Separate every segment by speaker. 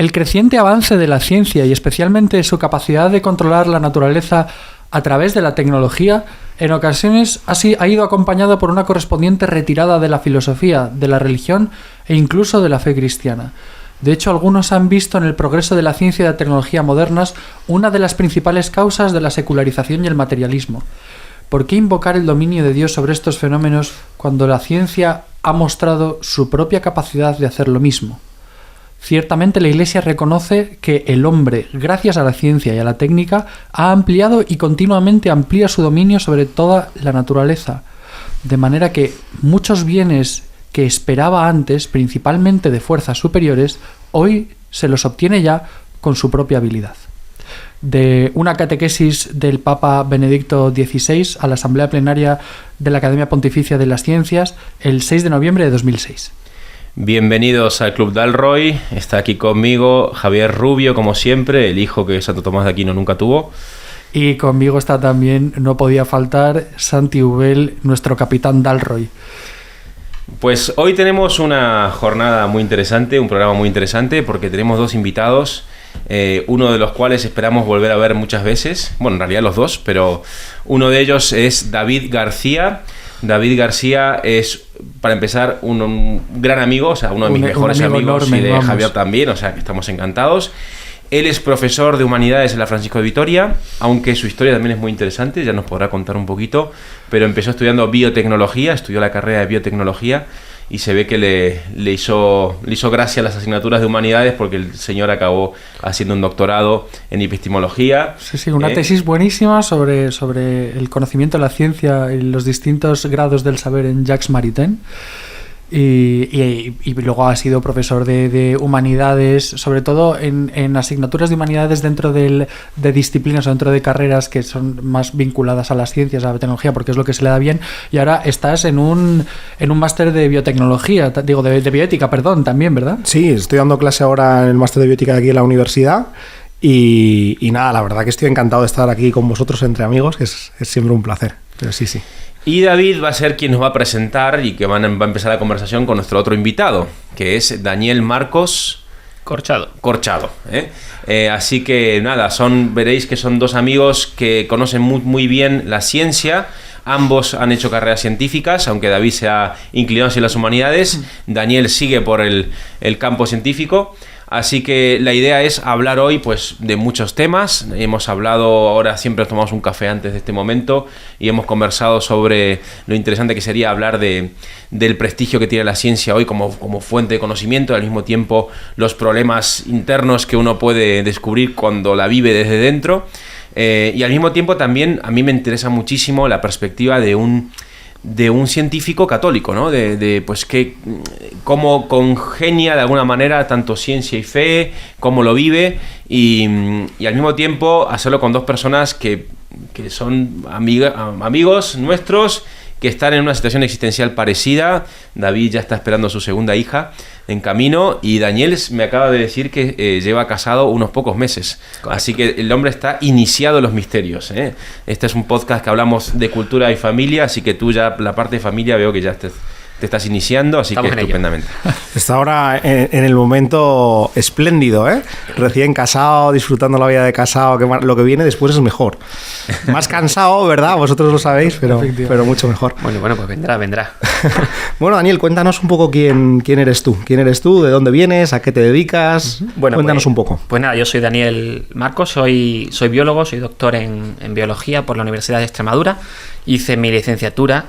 Speaker 1: El creciente avance de la ciencia y especialmente su capacidad de controlar la naturaleza a través de la tecnología, en ocasiones ha ido acompañado por una correspondiente retirada de la filosofía, de la religión e incluso de la fe cristiana. De hecho, algunos han visto en el progreso de la ciencia y la tecnología modernas una de las principales causas de la secularización y el materialismo. ¿Por qué invocar el dominio de Dios sobre estos fenómenos cuando la ciencia ha mostrado su propia capacidad de hacer lo mismo? Ciertamente la Iglesia reconoce que el hombre, gracias a la ciencia y a la técnica, ha ampliado y continuamente amplía su dominio sobre toda la naturaleza, de manera que muchos bienes que esperaba antes, principalmente de fuerzas superiores, hoy se los obtiene ya con su propia habilidad. De una catequesis del Papa Benedicto XVI a la Asamblea Plenaria de la Academia Pontificia de las Ciencias el 6 de noviembre de 2006.
Speaker 2: Bienvenidos al Club Dalroy. Está aquí conmigo Javier Rubio, como siempre, el hijo que Santo Tomás de Aquino nunca tuvo.
Speaker 1: Y conmigo está también, no podía faltar, Santi Ubel, nuestro capitán Dalroy.
Speaker 2: Pues hoy tenemos una jornada muy interesante, un programa muy interesante, porque tenemos dos invitados, uno de los cuales esperamos volver a ver muchas veces. Bueno, en realidad los dos, pero uno de ellos es David García. David García es, para empezar, un gran amigo, o sea, uno de mis mejores amigos enorme, y de Javier también, o sea, que estamos encantados. Él es profesor de Humanidades en la Francisco de Vitoria, aunque su historia también es muy interesante, ya nos podrá contar un poquito, pero empezó estudiando biotecnología, estudió la carrera de biotecnología y se ve que le hizo gracia las asignaturas de Humanidades porque el señor acabó haciendo un doctorado en epistemología.
Speaker 1: Sí, una tesis buenísima sobre el conocimiento de la ciencia y los distintos grados del saber en Jacques Maritain. Y luego ha sido profesor de humanidades, sobre todo en asignaturas de humanidades dentro de disciplinas o dentro de carreras que son más vinculadas a las ciencias, a la tecnología, porque es lo que se le da bien. Y ahora estás en un máster de biotecnología, de bioética, perdón, también, ¿verdad?
Speaker 3: Sí, estoy dando clase ahora en el máster de bioética aquí en la universidad. Y nada, la verdad que estoy encantado de estar aquí con vosotros entre amigos, que es siempre un placer. Pero sí.
Speaker 2: Y David va a ser quien nos va a presentar y que va a empezar la conversación con nuestro otro invitado, que es Daniel Marcos
Speaker 4: Corchado.
Speaker 2: Así que nada, veréis que son dos amigos que conocen muy bien la ciencia. Ambos han hecho carreras científicas, aunque David se ha inclinado hacia las humanidades. Daniel sigue por el campo científico. Así que la idea es hablar hoy pues de muchos temas. Hemos hablado, ahora siempre tomamos un café antes de este momento y hemos conversado sobre lo interesante que sería hablar del prestigio que tiene la ciencia hoy como fuente de conocimiento, y al mismo tiempo los problemas internos que uno puede descubrir cuando la vive desde dentro. Y al mismo tiempo también a mí me interesa muchísimo la perspectiva de un científico católico, ¿no? Pues que cómo congenia de alguna manera tanto ciencia y fe, cómo lo vive y al mismo tiempo hacerlo con dos personas que son amigos nuestros, que están en una situación existencial parecida. David ya está esperando a su segunda hija en camino y Daniel me acaba de decir que lleva casado unos pocos meses. Correcto. Así que el hombre está iniciado en los misterios, ¿eh? Este es un podcast que hablamos de cultura y familia, así que tú ya la parte de familia veo que ya te estás iniciando, así estamos que estupendamente.
Speaker 3: Está ahora en el momento espléndido, ¿eh? Recién casado, disfrutando la vida de casado, que lo que viene después es mejor. Más cansado, ¿verdad? Vosotros lo sabéis, pero mucho mejor.
Speaker 4: Bueno, pues vendrá.
Speaker 3: Bueno, Daniel, cuéntanos un poco quién eres tú. ¿Quién eres tú? ¿De dónde vienes? ¿A qué te dedicas?
Speaker 4: Bueno,
Speaker 3: cuéntanos un poco.
Speaker 4: Pues nada, yo soy Daniel Marcos, soy biólogo, soy doctor en biología por la Universidad de Extremadura. Hice mi licenciatura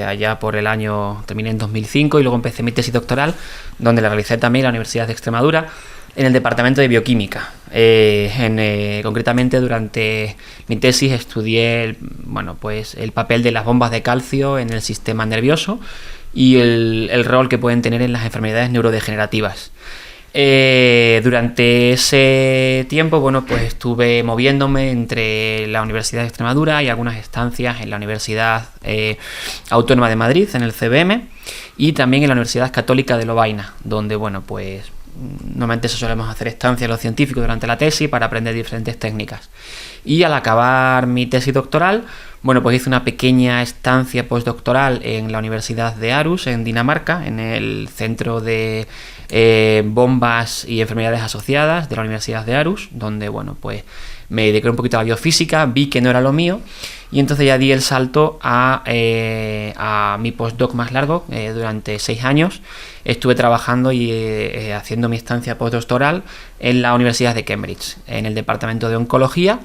Speaker 4: allá por el año, terminé en 2005 y luego empecé mi tesis doctoral, donde la realicé también en la Universidad de Extremadura, en el departamento de bioquímica. Concretamente durante mi tesis estudié el papel de las bombas de calcio en el sistema nervioso y el rol que pueden tener en las enfermedades neurodegenerativas. Durante ese tiempo, pues estuve moviéndome entre la Universidad de Extremadura y algunas estancias en la Universidad Autónoma de Madrid, en el CBM, y también en la Universidad Católica de Lovaina, donde, normalmente eso solemos hacer estancias los científicos durante la tesis para aprender diferentes técnicas. Y al acabar mi tesis doctoral, bueno, pues hice una pequeña estancia postdoctoral en la Universidad de Aarhus, en Dinamarca, en el Centro de Bombas y Enfermedades Asociadas de la Universidad de Aarhus, donde, bueno, pues me dediqué un poquito a la biofísica, vi que no era lo mío, y entonces ya di el salto a mi postdoc más largo. Durante 6 años estuve trabajando y haciendo mi estancia postdoctoral en la Universidad de Cambridge, en el departamento de oncología.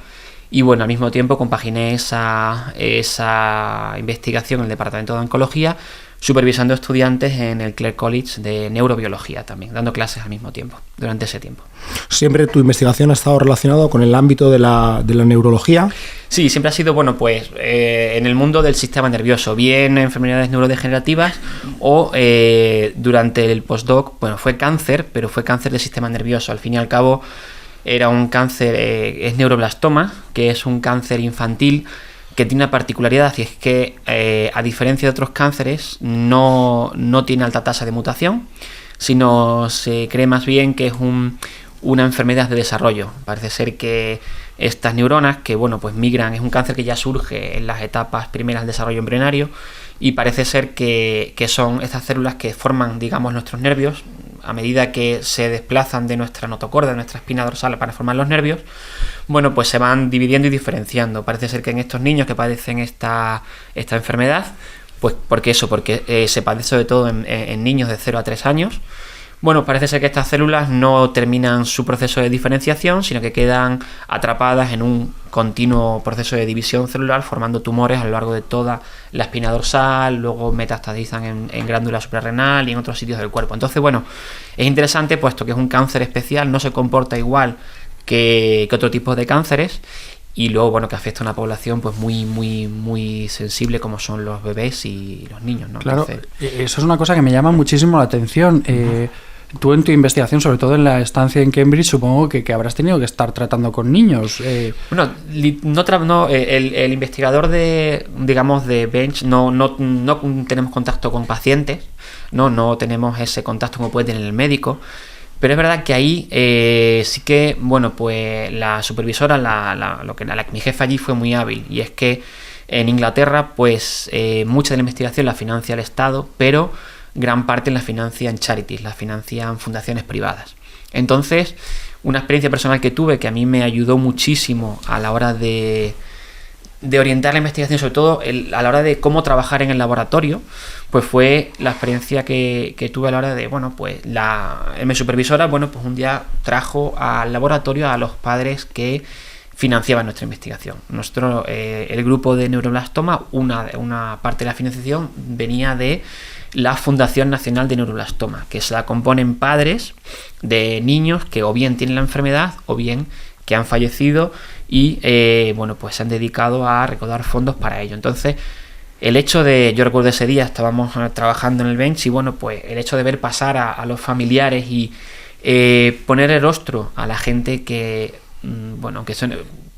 Speaker 4: Y bueno, al mismo tiempo compaginé esa investigación en el departamento de oncología, supervisando estudiantes en el Clare College de neurobiología también, dando clases al mismo tiempo, durante ese tiempo.
Speaker 3: ¿Siempre tu investigación ha estado relacionada con el ámbito de la neurología?
Speaker 4: Sí, siempre ha sido, bueno, pues en el mundo del sistema nervioso, bien enfermedades neurodegenerativas o durante el postdoc, bueno, fue cáncer, pero fue cáncer del sistema nervioso. Al fin y al cabo era un cáncer, es neuroblastoma, que es un cáncer infantil que tiene una particularidad, y es que a diferencia de otros cánceres no tiene alta tasa de mutación, sino se cree más bien que es una enfermedad de desarrollo. Parece ser que estas neuronas que, bueno, pues migran, es un cáncer que ya surge en las etapas primeras del desarrollo embrionario, y parece ser que son estas células que forman, digamos, nuestros nervios. A medida que se desplazan de nuestra notocorda, de nuestra espina dorsal para formar los nervios, bueno, pues se van dividiendo y diferenciando. Parece ser que en estos niños que padecen esta enfermedad, pues porque se padece sobre todo en niños de 0 a 3 años, bueno, parece ser que estas células no terminan su proceso de diferenciación, sino que quedan atrapadas en un continuo proceso de división celular, formando tumores a lo largo de toda la espina dorsal, luego metastatizan en glándula suprarrenal y en otros sitios del cuerpo. Entonces, bueno, es interesante puesto que es un cáncer especial, no se comporta igual que otro tipo de cánceres, y luego, bueno, que afecta a una población pues muy sensible como son los bebés y los niños, ¿no?
Speaker 1: Claro, eso es una cosa que me llama muchísimo la atención. Tú en tu investigación, sobre todo en la estancia en Cambridge, supongo que habrás tenido que estar tratando con niños.
Speaker 4: Bueno, el investigador de Bench no tenemos contacto con pacientes, no tenemos ese contacto como puede tener el médico, pero es verdad que ahí sí que, bueno, pues la supervisora, mi jefa allí fue muy hábil, y es que en Inglaterra, pues mucha de la investigación la financia el Estado, pero gran parte la financian charities, la financian fundaciones privadas. Entonces, una experiencia personal que tuve que a mí me ayudó muchísimo a la hora de orientar la investigación, sobre todo a la hora de cómo trabajar en el laboratorio, pues fue la experiencia que tuve a la hora de, bueno, pues mi supervisora, bueno, pues un día trajo al laboratorio a los padres que financiaban nuestra investigación. Nosotros, el grupo de neuroblastoma, una parte de la financiación venía de la Fundación Nacional de Neuroblastoma, que se la componen padres de niños que o bien tienen la enfermedad o bien que han fallecido y bueno, pues se han dedicado a recaudar fondos para ello. Entonces, yo recuerdo ese día, estábamos trabajando en el bench, y bueno, pues el hecho de ver pasar a los familiares y poner el rostro a la gente que, bueno, que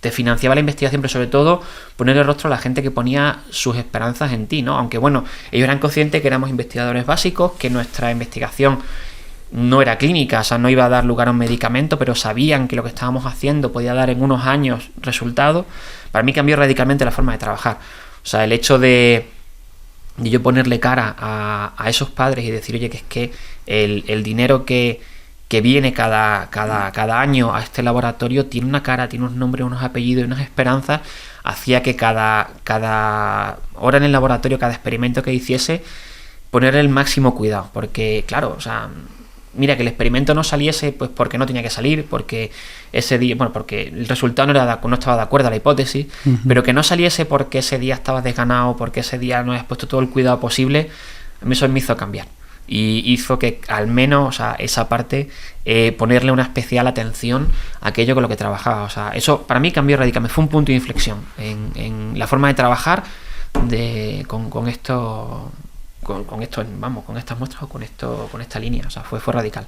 Speaker 4: te financiaba la investigación, pero sobre todo poner el rostro a la gente que ponía sus esperanzas en ti, ¿no? Aunque, bueno, ellos eran conscientes que éramos investigadores básicos, que nuestra investigación no era clínica, o sea, no iba a dar lugar a un medicamento, pero sabían que lo que estábamos haciendo podía dar en unos años resultados. Para mí cambió radicalmente la forma de trabajar. O sea, el hecho de yo ponerle cara a esos padres y decir, oye, que es que el dinero que viene cada año a este laboratorio tiene una cara, tiene unos nombres, unos apellidos y unas esperanzas, hacía que cada hora en el laboratorio, cada experimento que hiciese, poner el máximo cuidado. Porque, claro, o sea, mira, que el experimento no saliese pues porque no tenía que salir, porque ese día, bueno, porque el resultado no estaba de acuerdo a la hipótesis, pero que no saliese porque ese día estabas desganado, porque ese día no habías puesto todo el cuidado posible, a mí eso me hizo cambiar. Y hizo que al menos, o sea, esa parte, ponerle una especial atención a aquello con lo que trabajaba. O sea, eso para mí cambió radicalmente, fue un punto de inflexión en la forma de trabajar con estas muestras o con esta línea. O sea, fue radical.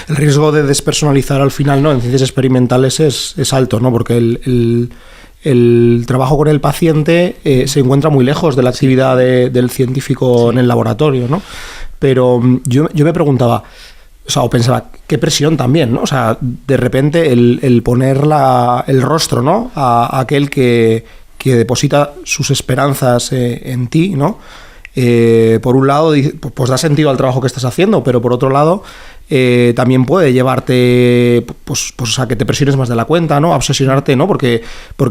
Speaker 3: El riesgo de despersonalizar al final, ¿no?, en ciencias experimentales es alto, ¿no? Porque el trabajo con el paciente se encuentra muy lejos de la actividad del científico en el laboratorio, ¿no? Pero yo me preguntaba, O sea, o pensaba, qué presión también, ¿no? O sea, de repente el poner el rostro, ¿no? A aquel que deposita sus esperanzas en ti, ¿no? Por un lado, pues da sentido al trabajo que estás haciendo, pero por otro lado, también puede llevarte pues a que te presiones más de la cuenta, ¿no? A obsesionarte, ¿no? Porque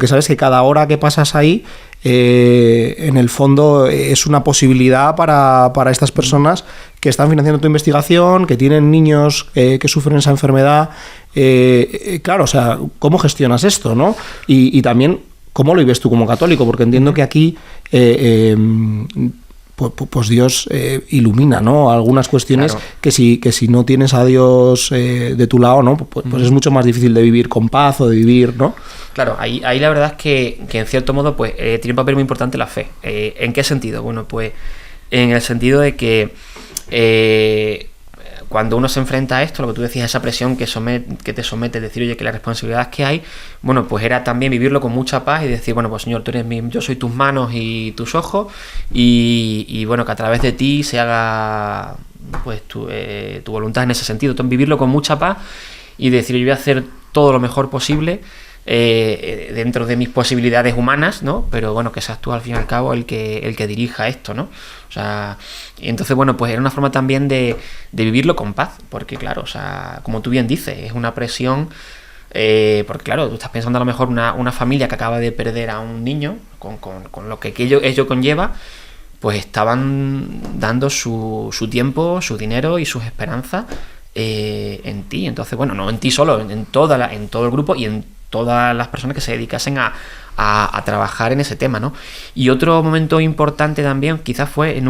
Speaker 3: sabes que cada hora que pasas ahí, en el fondo es una posibilidad para estas personas que están financiando tu investigación, que tienen niños que sufren esa enfermedad. Claro, o sea, ¿cómo gestionas esto, no? Y también, ¿cómo lo vives tú como católico? Porque entiendo que aquí pues Dios ilumina, ¿no? Algunas cuestiones, claro, que si no tienes a Dios de tu lado, ¿no? Pues es mucho más difícil de vivir con paz o de vivir, ¿no?
Speaker 4: Claro, ahí la verdad es que en cierto modo pues tiene un papel muy importante la fe. ¿En qué sentido? Bueno, pues en el sentido de que cuando uno se enfrenta a esto, lo que tú decías, esa presión que te somete, decir, oye, que las responsabilidades que hay, bueno, pues era también vivirlo con mucha paz y decir, bueno, pues Señor, tú eres yo soy tus manos y tus ojos, y bueno, que a través de ti se haga pues tu voluntad en ese sentido. Entonces, vivirlo con mucha paz y decir, yo voy a hacer todo lo mejor posible dentro de mis posibilidades humanas, ¿no? Pero bueno, que seas tú al fin y al cabo el que dirija esto, ¿no? O sea, y entonces, bueno, pues era una forma también de vivirlo con paz, porque claro, o sea, como tú bien dices, es una presión, porque claro, tú estás pensando a lo mejor una familia que acaba de perder a un niño, con lo que ello conlleva, pues estaban dando su tiempo, su dinero y sus esperanzas en ti. Entonces, bueno, no en ti solo, en todo el grupo y en todas las personas que se dedicasen a trabajar en ese tema, ¿no? Y otro momento importante también quizás fue en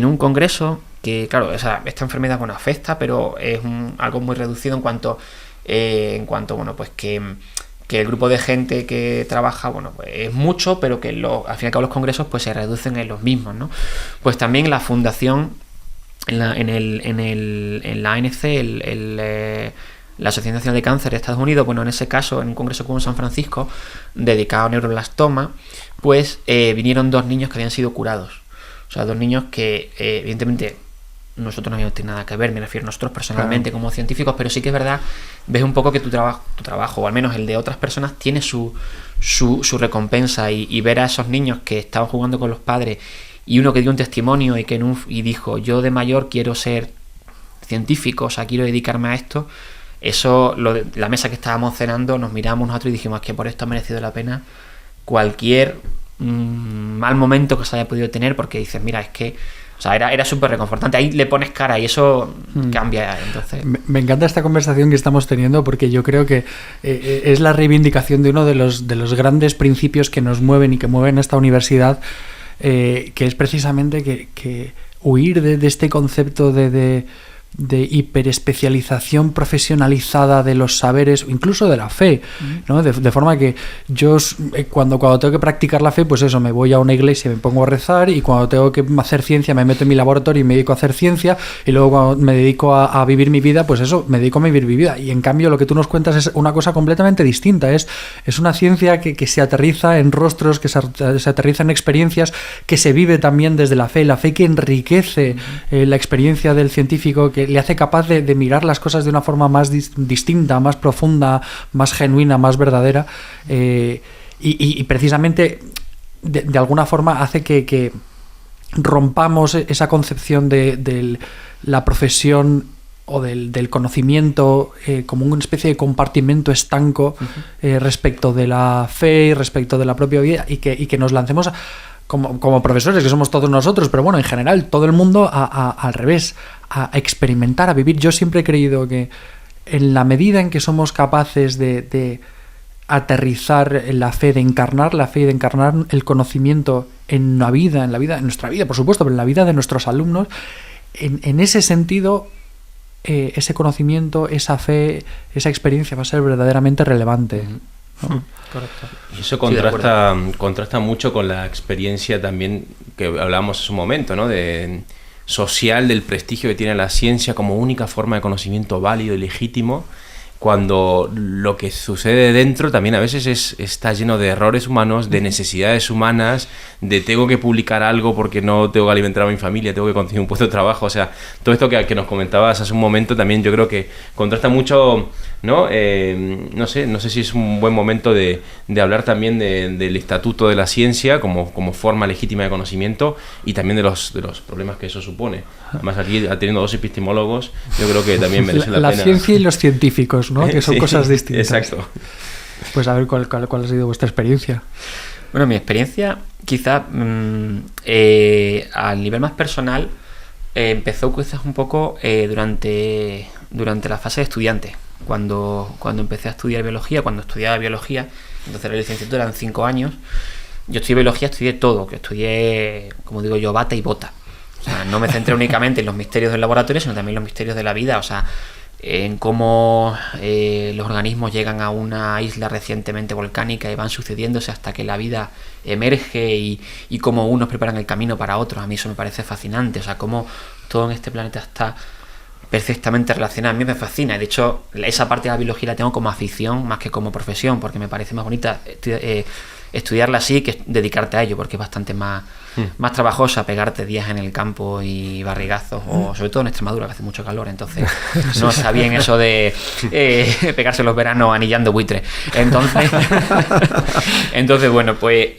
Speaker 4: un congreso que, claro, esta enfermedad, bueno, afecta, pero es algo muy reducido en cuanto bueno, pues que el grupo de gente que trabaja, bueno, pues es mucho, pero que al fin y al cabo los congresos pues se reducen en los mismos, ¿no? Pues también la fundación en la ANC, la Asociación Nacional de Cáncer de Estados Unidos, bueno, en ese caso, en un congreso como en San Francisco, dedicado a neuroblastoma, pues vinieron 2 niños que habían sido curados. O sea, 2 niños que, evidentemente, nosotros no habíamos tenido nada que ver, me refiero nosotros personalmente, claro, como científicos, pero sí que es verdad, ves un poco que tu trabajo, o al menos el de otras personas, tiene su recompensa, y ver a esos niños que estaban jugando con los padres, y uno que dio un testimonio y dijo, yo de mayor quiero ser científico, o sea, quiero dedicarme a esto. Eso, la mesa que estábamos cenando, nos miramos nosotros y dijimos que por esto ha merecido la pena cualquier mal momento que se haya podido tener, porque dices, mira, es que, o sea, era súper reconfortante. Ahí le pones cara y eso cambia. Entonces,
Speaker 1: me encanta esta conversación que estamos teniendo, porque yo creo que es la reivindicación de uno de los grandes principios que nos mueven y que mueven esta universidad, que es precisamente que huir de este concepto de hiperespecialización profesionalizada de los saberes, o incluso de la fe, ¿no? De forma que yo cuando tengo que practicar la fe, pues eso, me voy a una iglesia, me pongo a rezar, y cuando tengo que hacer ciencia me meto en mi laboratorio y me dedico a hacer ciencia, y luego cuando me dedico a vivir mi vida, pues eso, me dedico a vivir mi vida. Y en cambio lo que tú nos cuentas es una cosa completamente distinta, es una ciencia que se aterriza en rostros, que se aterriza en experiencias, que se vive también desde la fe que enriquece la experiencia del científico, que le hace capaz de mirar las cosas de una forma más distinta, más profunda, más genuina, más verdadera, y precisamente de alguna forma hace que rompamos esa concepción de la profesión o del conocimiento como una especie de compartimento estanco respecto de la fe y respecto de la propia vida, y que nos lancemos como profesores, que somos todos nosotros, pero bueno, en general todo el mundo al revés, a experimentar, a vivir. Yo siempre he creído que en la medida en que somos capaces de aterrizar en la fe, de encarnar la fe y de encarnar el conocimiento en la vida, en nuestra vida, por supuesto, pero en la vida de nuestros alumnos, en ese sentido, ese conocimiento, esa fe, esa experiencia va a ser verdaderamente relevante. ¿No?
Speaker 4: Correcto.
Speaker 2: Y eso contrasta mucho con la experiencia también que hablábamos hace un momento, ¿no? social, del prestigio que tiene la ciencia como única forma de conocimiento válido y legítimo, cuando lo que sucede dentro también a veces está lleno de errores humanos, de necesidades humanas, de tengo que publicar algo porque no tengo que alimentar a mi familia, tengo que conseguir un puesto de trabajo. O sea, todo esto que nos comentabas hace un momento también yo creo que contrasta mucho, ¿no? No sé si es un buen momento de hablar también del estatuto de la ciencia como forma legítima de conocimiento y también de los problemas que eso supone. Además, aquí teniendo dos epistemólogos, yo creo que también merece la pena.
Speaker 1: La ciencia y los científicos, ¿no? Que son cosas distintas.
Speaker 2: Exacto.
Speaker 1: Pues a ver cuál ha sido vuestra experiencia.
Speaker 4: Bueno, mi experiencia quizá a nivel más personal empezó quizás un poco durante la fase de estudiante. Cuando empecé a estudiar biología, cuando estudiaba biología, entonces la licenciatura eran 5 años, yo estudié biología, estudié todo, que estudié, como digo yo, bata y bota. O sea, no me centré únicamente en los misterios del laboratorio, sino también en los misterios de la vida, o sea, en cómo los organismos llegan a una isla recientemente volcánica y van sucediéndose hasta que la vida emerge y cómo unos preparan el camino para otros. A mí eso me parece fascinante, o sea, cómo todo en este planeta está perfectamente relacionado. A mí me fascina, de hecho esa parte de la biología la tengo como afición más que como profesión, porque me parece más bonita estudiarla así que dedicarte a ello, porque es bastante más trabajosa pegarte días en el campo y barrigazos, o sobre todo en Extremadura que hace mucho calor, entonces no está bien eso de pegarse los veranos anillando buitres. Entonces bueno, pues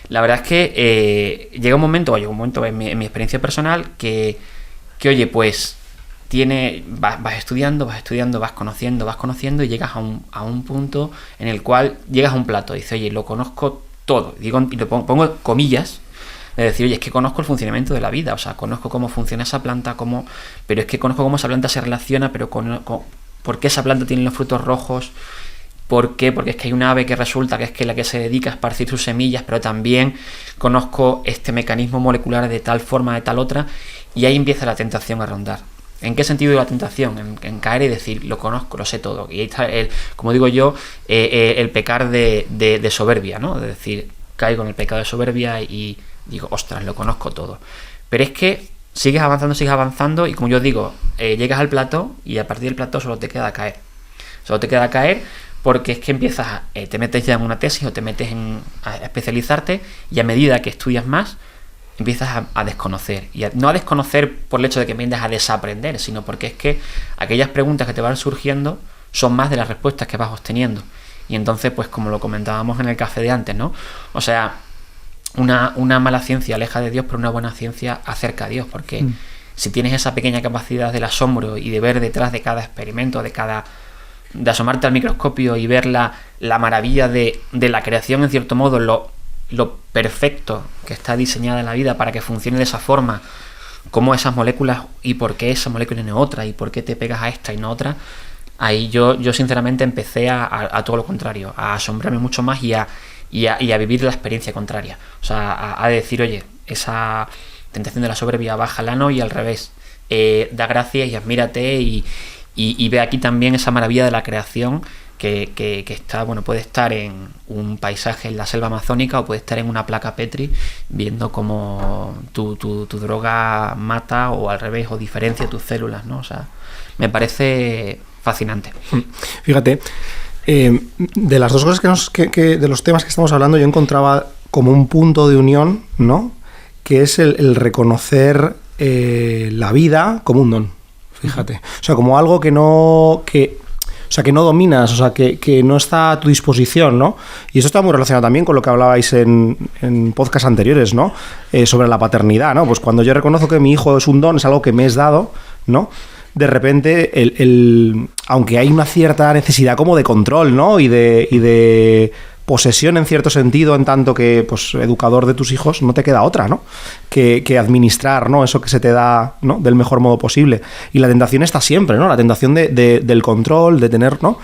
Speaker 4: la verdad es que llega un momento en mi experiencia personal que oye, pues vas estudiando, vas conociendo y llegas a un punto en el cual llegas a un plato y dices, oye, lo conozco todo, y lo pongo comillas, es decir, oye, es que conozco el funcionamiento de la vida, o sea, conozco cómo funciona esa planta, pero es que conozco cómo esa planta se relaciona, pero por qué esa planta tiene los frutos rojos. ¿Por qué? Porque es que hay una ave que resulta que es que la que se dedica a esparcir sus semillas, pero también conozco este mecanismo molecular de tal forma, de tal otra, y ahí empieza la tentación a rondar. ¿En qué sentido la tentación? En caer y decir, lo conozco, lo sé todo. Y ahí está, como digo yo, el pecar de soberbia, ¿no? De decir, caigo en el pecado de soberbia y digo, ostras, lo conozco todo. Pero es que sigues avanzando y, como yo digo, llegas al plató y a partir del plató solo te queda caer. Solo te queda caer porque es que empiezas, te metes ya en una tesis o te metes a especializarte, y a medida que estudias más, empiezas a desconocer. Y no a desconocer por el hecho de que vengas a desaprender, sino porque es que aquellas preguntas que te van surgiendo son más de las respuestas que vas obteniendo. Y entonces, pues como lo comentábamos en el café de antes, ¿no? O sea, una mala ciencia aleja de Dios, pero una buena ciencia acerca a Dios, porque si tienes esa pequeña capacidad del asombro y de ver detrás de cada experimento, de asomarte al microscopio y ver la maravilla de la creación, en cierto modo, lo perfecto que está diseñada la vida para que funcione de esa forma, cómo esas moléculas y por qué esa molécula y no otra, y por qué te pegas a esta y no a otra, ahí yo sinceramente empecé a todo lo contrario, a asombrarme mucho más y a vivir la experiencia contraria. O sea, a decir, oye, esa tentación de la soberbia bájala, no, y al revés, da gracias y admírate y ve aquí también esa maravilla de la creación que está, bueno, puede estar en un paisaje en la selva amazónica o puede estar en una placa Petri viendo cómo tu droga mata o al revés o diferencia tus células, ¿no? O sea, me parece fascinante.
Speaker 3: Fíjate, de las dos cosas que de los temas que estamos hablando, yo encontraba como un punto de unión, ¿no? Que es el reconocer la vida como un don. Fíjate, o sea, como algo que no dominas, o sea, que no está a tu disposición, ¿no? Y eso está muy relacionado también con lo que hablabais en podcasts anteriores, ¿no? Sobre la paternidad, ¿no? Pues cuando yo reconozco que mi hijo es un don, es algo que me es dado, ¿no? De repente, aunque hay una cierta necesidad como de control, ¿no? Y de posesión en cierto sentido, en tanto que, pues, educador de tus hijos, no te queda otra, ¿no? Que administrar, ¿no? Eso que se te da, ¿no? Del mejor modo posible. Y la tentación está siempre, ¿no? La tentación del control, de tener, ¿no?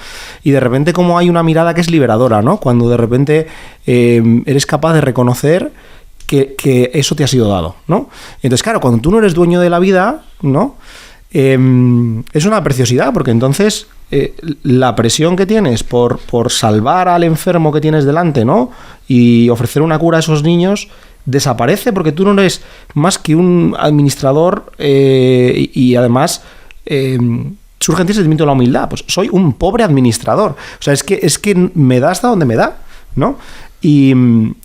Speaker 3: Y de repente como hay una mirada que es liberadora, ¿no? Cuando de repente eres capaz de reconocer que eso te ha sido dado, ¿no? Entonces, claro, cuando tú no eres dueño de la vida, ¿no? Es una preciosidad, porque entonces la presión que tienes por salvar al enfermo que tienes delante, ¿no? Y ofrecer una cura a esos niños desaparece, porque tú no eres más que un administrador y además surge el sentimiento de la humildad. Pues soy un pobre administrador. O sea, es que me da hasta donde me da, ¿no? Y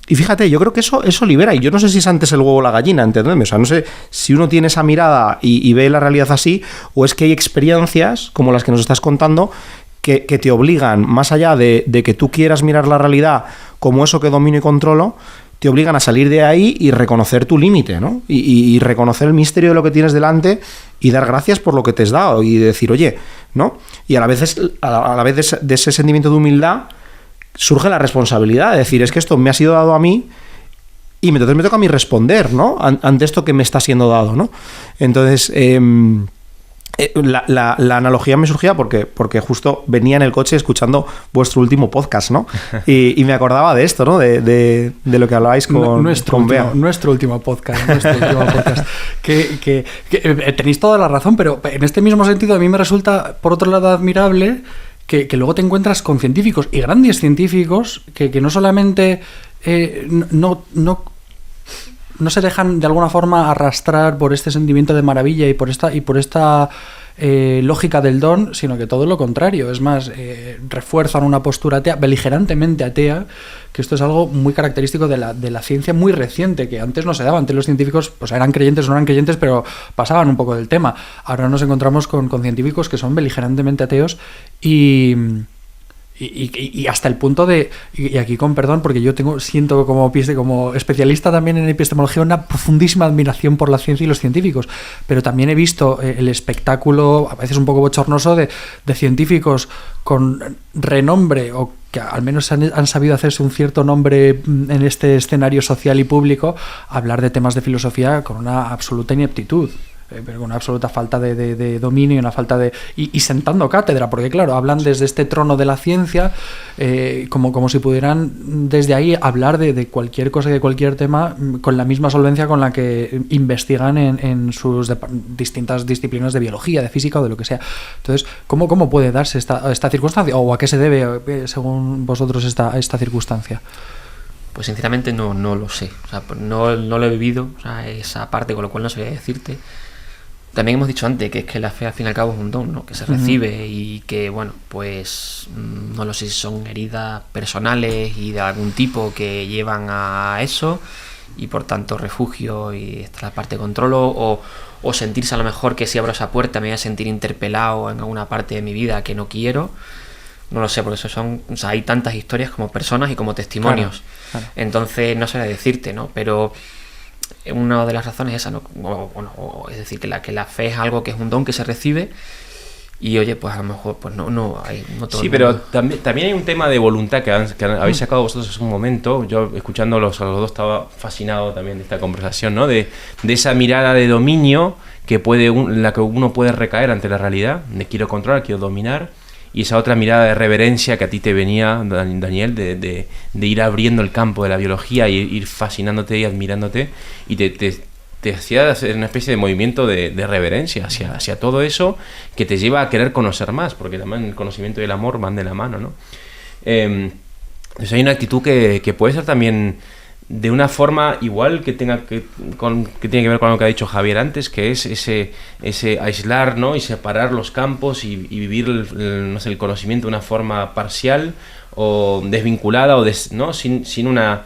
Speaker 3: fíjate, yo creo que eso libera. Y yo no sé si es antes el huevo o la gallina, ¿entendedme? O sea, no sé si uno tiene esa mirada y ve la realidad así, o es que hay experiencias como las que nos estás contando que te obligan, más allá de que tú quieras mirar la realidad como eso que domino y controlo, te obligan a salir de ahí y reconocer tu límite, ¿no? Y reconocer el misterio de lo que tienes delante y dar gracias por lo que te has dado y decir, oye, ¿no? Y a la vez de ese sentimiento de humildad surge la responsabilidad de decir, es que esto me ha sido dado a mí y entonces me toca a mí responder, ¿no? Ante esto que me está siendo dado, ¿no? Entonces, la analogía me surgía porque justo venía en el coche escuchando vuestro último podcast, ¿no? Y me acordaba de esto, ¿no? De lo que hablabais con Bea.
Speaker 1: Nuestro último podcast. Que tenéis toda la razón, pero en este mismo sentido a mí me resulta, por otro lado, admirable que luego te encuentras con científicos y grandes científicos que no solamente no se dejan de alguna forma arrastrar por este sentimiento de maravilla y por esta lógica del don, sino que todo lo contrario. Es más, refuerzan una postura atea, beligerantemente atea, que esto es algo muy característico de la ciencia muy reciente, que antes no se daba. Antes los científicos pues eran creyentes o no eran creyentes, pero pasaban un poco del tema. Ahora nos encontramos con científicos que son beligerantemente ateos y hasta el punto de, y aquí con perdón, porque yo siento como especialista también en epistemología una profundísima admiración por la ciencia y los científicos, pero también he visto el espectáculo, a veces un poco bochornoso, de científicos con renombre o que al menos han sabido hacerse un cierto nombre en este escenario social y público, hablar de temas de filosofía con una absoluta ineptitud. Pero con una absoluta falta de dominio y una falta de... Y sentando cátedra, porque claro, hablan desde este trono de la ciencia como si pudieran desde ahí hablar de cualquier cosa, de cualquier tema, con la misma solvencia con la que investigan en sus distintas disciplinas de biología, de física o de lo que sea. Entonces, ¿cómo puede darse esta circunstancia? ¿O a qué se debe, según vosotros, esta circunstancia?
Speaker 4: Pues sinceramente no lo sé. O sea, no lo he vivido, o sea, esa parte, con lo cual no sabría decirte. También hemos dicho antes que es que la fe al fin y al cabo es un don, ¿no? Que se recibe y que, bueno, pues no lo sé si son heridas personales y de algún tipo que llevan a eso y por tanto refugio y esta es la parte de controlo o sentirse a lo mejor que si abro esa puerta me voy a sentir interpelado en alguna parte de mi vida que no quiero. No lo sé, por eso hay tantas historias como personas y como testimonios. Claro. Entonces no sabría decirte, ¿no? Pero una de las razones es esa, ¿no? Es decir, que la fe es algo que es un don que se recibe y oye, pues a lo mejor pues no todo.
Speaker 2: Sí, pero también hay un tema de voluntad que habéis sacado vosotros hace un momento. Yo escuchándolos a los dos estaba fascinado también de esta conversación, ¿no? De esa mirada de dominio que la que uno puede recaer ante la realidad, de quiero controlar, quiero dominar. Y esa otra mirada de reverencia que a ti te venía, Daniel, de ir abriendo el campo de la biología y ir fascinándote y admirándote, y te hacía hacer una especie de movimiento de reverencia hacia todo eso que te lleva a querer conocer más, porque también el conocimiento y el amor van de la mano, ¿no? Entonces hay una actitud que puede ser también de una forma igual que tiene que ver con lo que ha dicho Javier antes, que es ese aislar, ¿no? Y separar los campos y vivir el conocimiento de una forma parcial o desvinculada ¿no? sin una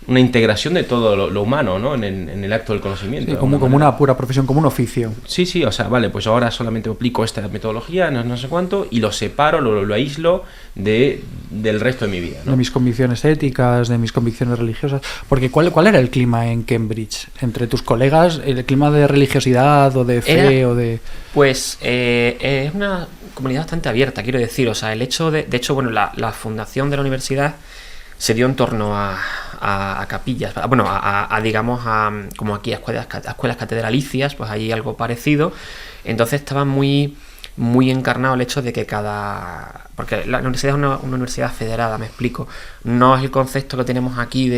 Speaker 2: integración de todo lo humano, ¿no? en el acto del conocimiento.
Speaker 1: Sí, como una pura profesión, como un oficio.
Speaker 2: Sí, o sea, vale, pues ahora solamente aplico esta metodología, no sé cuánto, y lo separo, lo aíslo del resto de mi vida, ¿no?
Speaker 1: De mis convicciones éticas, de mis convicciones religiosas. Porque ¿cuál era el clima en Cambridge? Entre tus colegas, el clima de religiosidad o de fe o de...
Speaker 4: Pues es una comunidad bastante abierta, quiero decir. O sea, el hecho de hecho, bueno, la fundación de la universidad se dio en torno a capillas, bueno, digamos, como aquí, a escuelas catedralicias, pues hay algo parecido. Entonces estaba muy, muy encarnado el hecho de que porque la universidad es una universidad federada, me explico. No es el concepto que tenemos aquí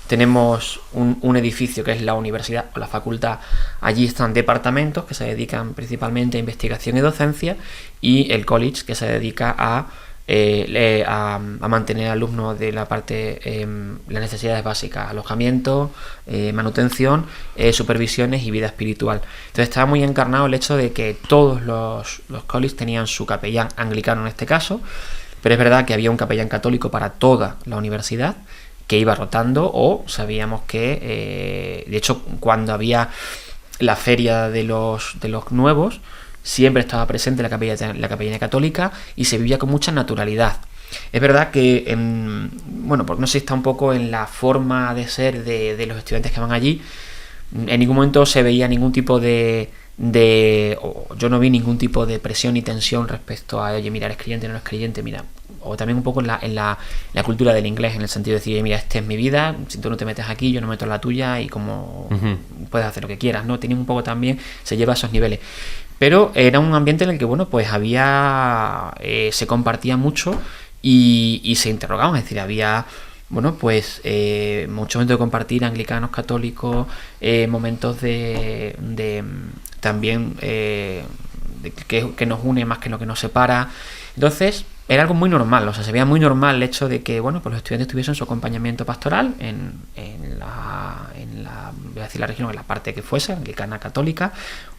Speaker 4: tenemos un edificio que es la universidad o la facultad, allí están departamentos que se dedican principalmente a investigación y docencia, y el college que se dedica a a mantener alumnos de la parte, las necesidades básicas, alojamiento, manutención, supervisiones y vida espiritual. Entonces estaba muy encarnado el hecho de que todos los colleges tenían su capellán anglicano en este caso, pero es verdad que había un capellán católico para toda la universidad que iba rotando, o sabíamos que, de hecho, cuando había la feria de los nuevos, siempre estaba presente la capellanía católica y se vivía con mucha naturalidad. Es verdad que, porque no sé, está un poco en la forma de ser de los estudiantes que van allí. En ningún momento se veía ningún tipo yo no vi ningún tipo de presión ni tensión respecto a, oye, mira, eres creyente, no eres creyente, mira. O también un poco en la cultura del inglés, en el sentido de decir, mira, esta es mi vida, si tú no te metes aquí, yo no meto en la tuya, y como puedes hacer lo que quieras, ¿no? Tenía un poco también, se lleva a esos niveles. Pero era un ambiente en el que, pues se compartía mucho y se interrogaban, es decir, había, muchos momentos de compartir, anglicanos, católicos, momentos de también que nos une más que lo que nos separa. Entonces, era algo muy normal, o sea, se veía muy normal el hecho de que, pues los estudiantes tuviesen su acompañamiento pastoral en la voy a decir la religión, en la parte que fuese, anglicana, católica,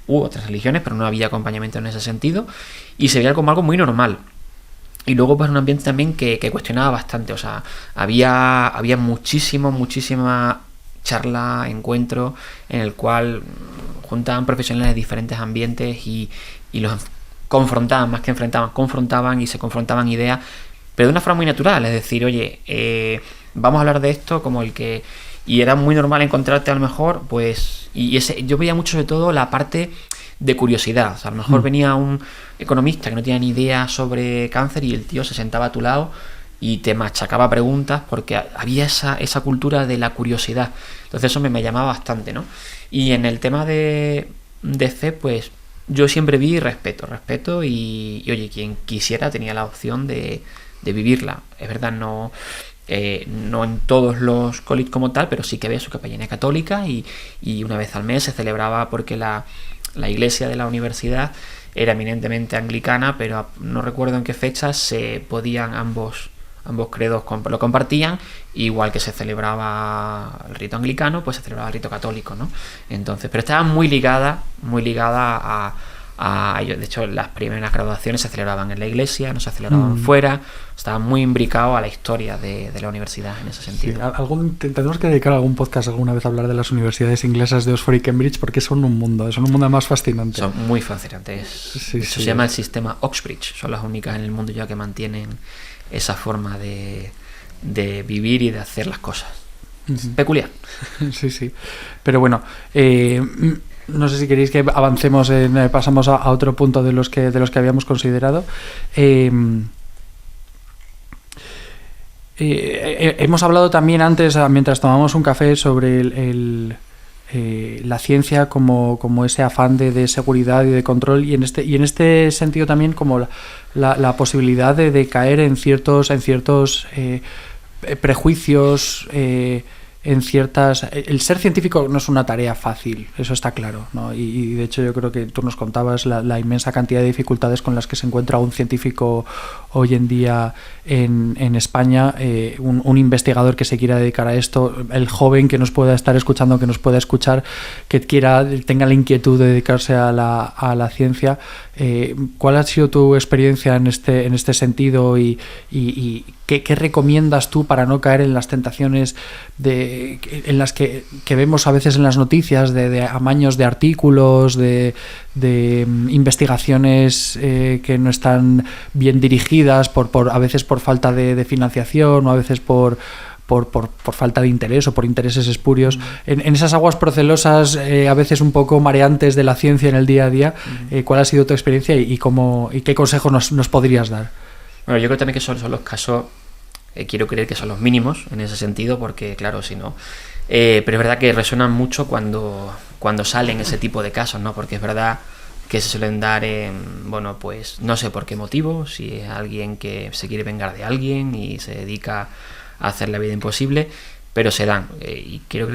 Speaker 4: u otras religiones, pero no había acompañamiento en ese sentido, y se veía como algo muy normal. Y luego, pues, un ambiente también que cuestionaba bastante, o sea, había muchísima charla, encuentro, en el cual juntaban profesionales de diferentes ambientes y los confrontaban, más que enfrentaban, confrontaban y se confrontaban ideas, pero de una forma muy natural, es decir, oye, vamos a hablar de esto como el que... Y era muy normal encontrarte a lo mejor, pues... yo veía mucho, sobre todo, la parte de curiosidad. O sea, a lo mejor venía un economista que no tenía ni idea sobre cáncer y el tío se sentaba a tu lado y te machacaba preguntas porque había esa cultura de la curiosidad. Entonces eso me llamaba bastante, ¿no? Y en el tema de fe, pues yo siempre vi respeto y oye, quien quisiera tenía la opción de vivirla. Es verdad, no en todos los colleges como tal, pero sí que había su capellanía católica y una vez al mes se celebraba, porque la iglesia de la universidad era eminentemente anglicana, pero no recuerdo en qué fechas se podían ambos credos lo compartían, igual que se celebraba el rito anglicano, pues se celebraba el rito católico, ¿no? Entonces, pero estaba muy ligada a ello. De hecho, las primeras graduaciones se celebraban en la iglesia, no se celebraban fuera, estaba muy imbricado a la historia de la universidad en ese sentido.
Speaker 1: Sí, tenemos que dedicar algún podcast alguna vez a hablar de las universidades inglesas de Oxford y Cambridge, porque son un mundo más fascinante.
Speaker 4: Son muy fascinantes.
Speaker 1: Sí,
Speaker 4: se llama el sistema Oxbridge, son las únicas en el mundo ya que mantienen esa forma de vivir y de hacer las cosas. Peculiar.
Speaker 1: Sí. Pero bueno, no sé si queréis que avancemos, pasamos a otro punto de los que habíamos considerado. Hemos hablado también antes, mientras tomamos un café, sobre la ciencia como ese afán de seguridad y de control, y en este sentido también como la posibilidad de caer en ciertos prejuicios, en ciertas... El ser científico no es una tarea fácil, eso está claro, ¿no? Y de hecho yo creo que tú nos contabas la inmensa cantidad de dificultades con las que se encuentra un científico hoy en día en España, un investigador que se quiera dedicar a esto, el joven que nos pueda estar escuchando, que nos pueda escuchar, que tenga la inquietud de dedicarse a la ciencia. ¿Cuál ha sido tu experiencia en este sentido y qué recomiendas tú para no caer en las tentaciones en las que vemos a veces en las noticias de amaños de artículos, de investigaciones que no están bien dirigidas a veces por falta de financiación, o a veces por falta de interés o por intereses espurios, en esas aguas procelosas, a veces un poco mareantes de la ciencia en el día a día? ¿Cuál ha sido tu experiencia y qué consejos nos podrías dar?
Speaker 4: Bueno, yo creo también que son los casos, quiero creer que son los mínimos en ese sentido, porque claro, si no... pero es verdad que resuenan mucho cuando salen ese tipo de casos, ¿no? Porque es verdad que se suelen dar pues no sé por qué motivo, si es alguien que se quiere vengar de alguien y se dedica a hacer la vida imposible, pero se dan, y quiero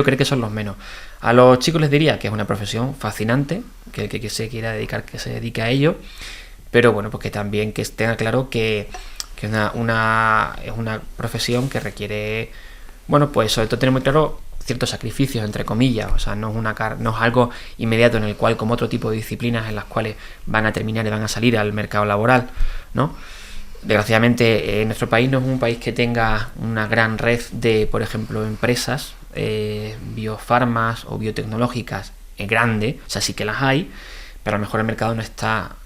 Speaker 4: creer que son los menos. A los chicos les diría que es una profesión fascinante, que se quiera dedicar, que se dedique a ello, pero bueno, pues que también que tenga claro que es una profesión que requiere, bueno, pues sobre todo tener muy claro ciertos sacrificios, entre comillas, o sea, no es algo inmediato en el cual, como otro tipo de disciplinas en las cuales van a terminar y van a salir al mercado laboral, ¿no? Desgraciadamente, nuestro país no es un país que tenga una gran red de, por ejemplo, empresas biofarmas o biotecnológicas grande, o sea, sí que las hay, pero a lo mejor el mercado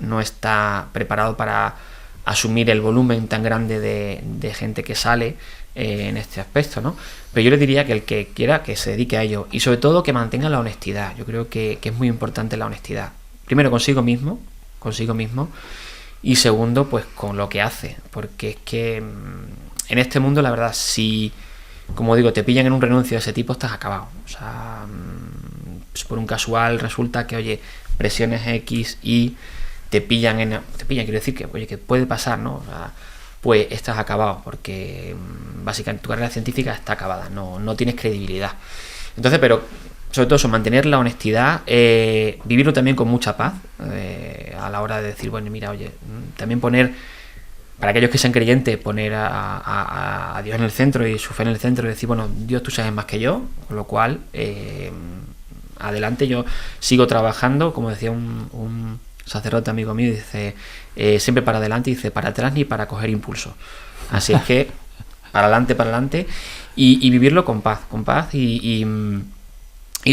Speaker 4: no está preparado para asumir el volumen tan grande de gente que sale en este aspecto, ¿no? Pero yo le diría que el que quiera que se dedique a ello y sobre todo que mantenga la honestidad. Yo creo que es muy importante la honestidad. Primero consigo mismo y segundo pues con lo que hace, porque es que en este mundo la verdad si, como digo, te pillan en un renuncio de ese tipo estás acabado. O sea, pues por un casual resulta que, oye, presiones X y te pillan, quiero decir que, oye, que puede pasar, ¿no? O sea, pues estás acabado, porque básicamente tu carrera científica está acabada, no tienes credibilidad. Entonces, pero sobre todo eso, mantener la honestidad, vivirlo también con mucha paz, a la hora de decir, bueno, mira, oye, también poner, para aquellos que sean creyentes, poner a Dios en el centro y su fe en el centro y decir, bueno, Dios, tú sabes más que yo, con lo cual, adelante, yo sigo trabajando, como decía un sacerdote amigo mío, dice, siempre para adelante, dice, para atrás ni para coger impulso. Así es que, para adelante, y vivirlo con paz y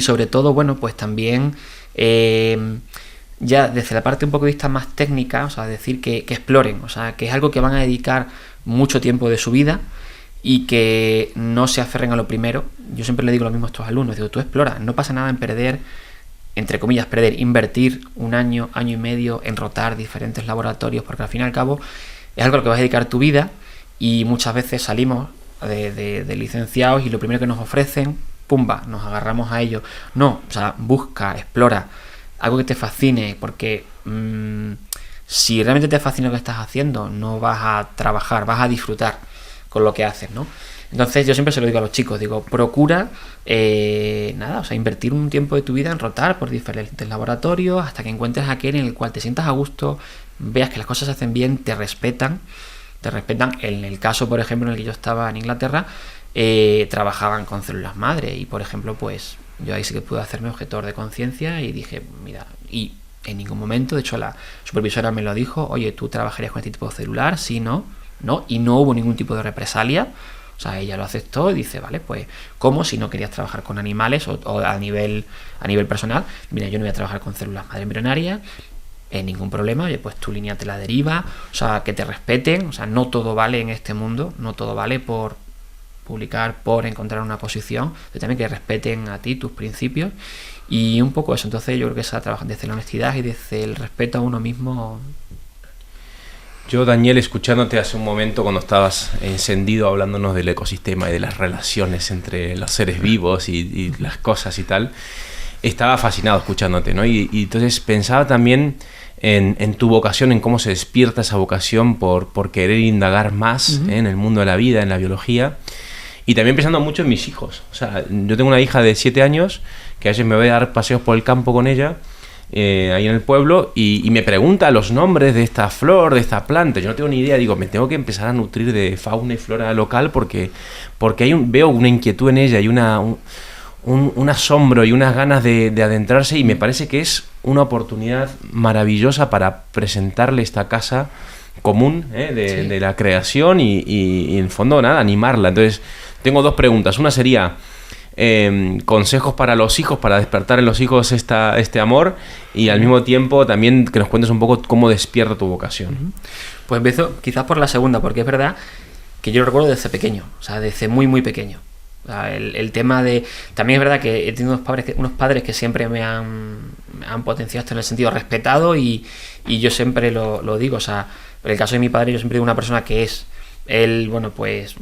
Speaker 4: sobre todo, bueno, pues también ya desde la parte un poco de vista más técnica, o sea, decir que exploren, o sea, que es algo que van a dedicar mucho tiempo de su vida y que no se aferren a lo primero. Yo siempre le digo lo mismo a estos alumnos, digo, tú explora, no pasa nada en perder, entre comillas, invertir un año y medio en rotar diferentes laboratorios, porque al fin y al cabo es algo a lo que vas a dedicar tu vida y muchas veces salimos de licenciados y lo primero que nos ofrecen, pumba, nos agarramos a ello. No, o sea, busca, explora, algo que te fascine, porque si realmente te fascina lo que estás haciendo, no vas a trabajar, vas a disfrutar con lo que haces, ¿no? Entonces yo siempre se lo digo a los chicos, digo, procura invertir un tiempo de tu vida en rotar por diferentes laboratorios hasta que encuentres aquel en el cual te sientas a gusto, veas que las cosas se hacen bien, te respetan. En el caso, por ejemplo, en el que yo estaba en Inglaterra, trabajaban con células madre y, por ejemplo, pues yo ahí sí que pude hacerme objetor de conciencia y dije, mira, y en ningún momento, de hecho la supervisora me lo dijo, oye, ¿tú trabajarías con este tipo celular? Sí, no, y no hubo ningún tipo de represalia. O sea, ella lo aceptó y dice, vale, pues, ¿cómo? Si no querías trabajar con animales o a nivel personal, mira, yo no voy a trabajar con células madre embrionarias, ningún problema, oye, pues tu línea te la deriva, o sea, que te respeten, o sea, no todo vale en este mundo, no todo vale por publicar, por encontrar una posición, también que respeten a ti tus principios y un poco eso. Entonces yo creo que esa trabaja desde la honestidad y desde el respeto a uno mismo.
Speaker 2: Yo, Daniel, escuchándote hace un momento cuando estabas encendido hablándonos del ecosistema y de las relaciones entre los seres vivos y las cosas y tal, estaba fascinado escuchándote, ¿no? Y entonces pensaba también en tu vocación, en cómo se despierta esa vocación por querer indagar más en el mundo de la vida, en la biología, y también pensando mucho en mis hijos. O sea, yo tengo una hija de 7 años que a veces me voy a dar paseos por el campo con ella, ahí en el pueblo, y me pregunta los nombres de esta flor, de esta planta. Yo no tengo ni idea, digo, me tengo que empezar a nutrir de fauna y flora local porque veo una inquietud en ella y un asombro y unas ganas de adentrarse, y me parece que es una oportunidad maravillosa para presentarle esta casa común de la creación y en el fondo nada, animarla. Entonces tengo 2 preguntas. Una sería consejos para los hijos, para despertar en los hijos este amor, y al mismo tiempo también que nos cuentes un poco cómo despierta tu vocación.
Speaker 4: Pues empiezo quizás por la segunda, porque es verdad que yo lo recuerdo desde pequeño, o sea, desde muy muy pequeño. O sea, el tema de... También es verdad que he tenido unos padres que siempre me han potenciado esto en el sentido respetado y yo siempre lo digo. O sea, en el caso de mi padre, yo siempre digo una persona que es... Él, bueno, pues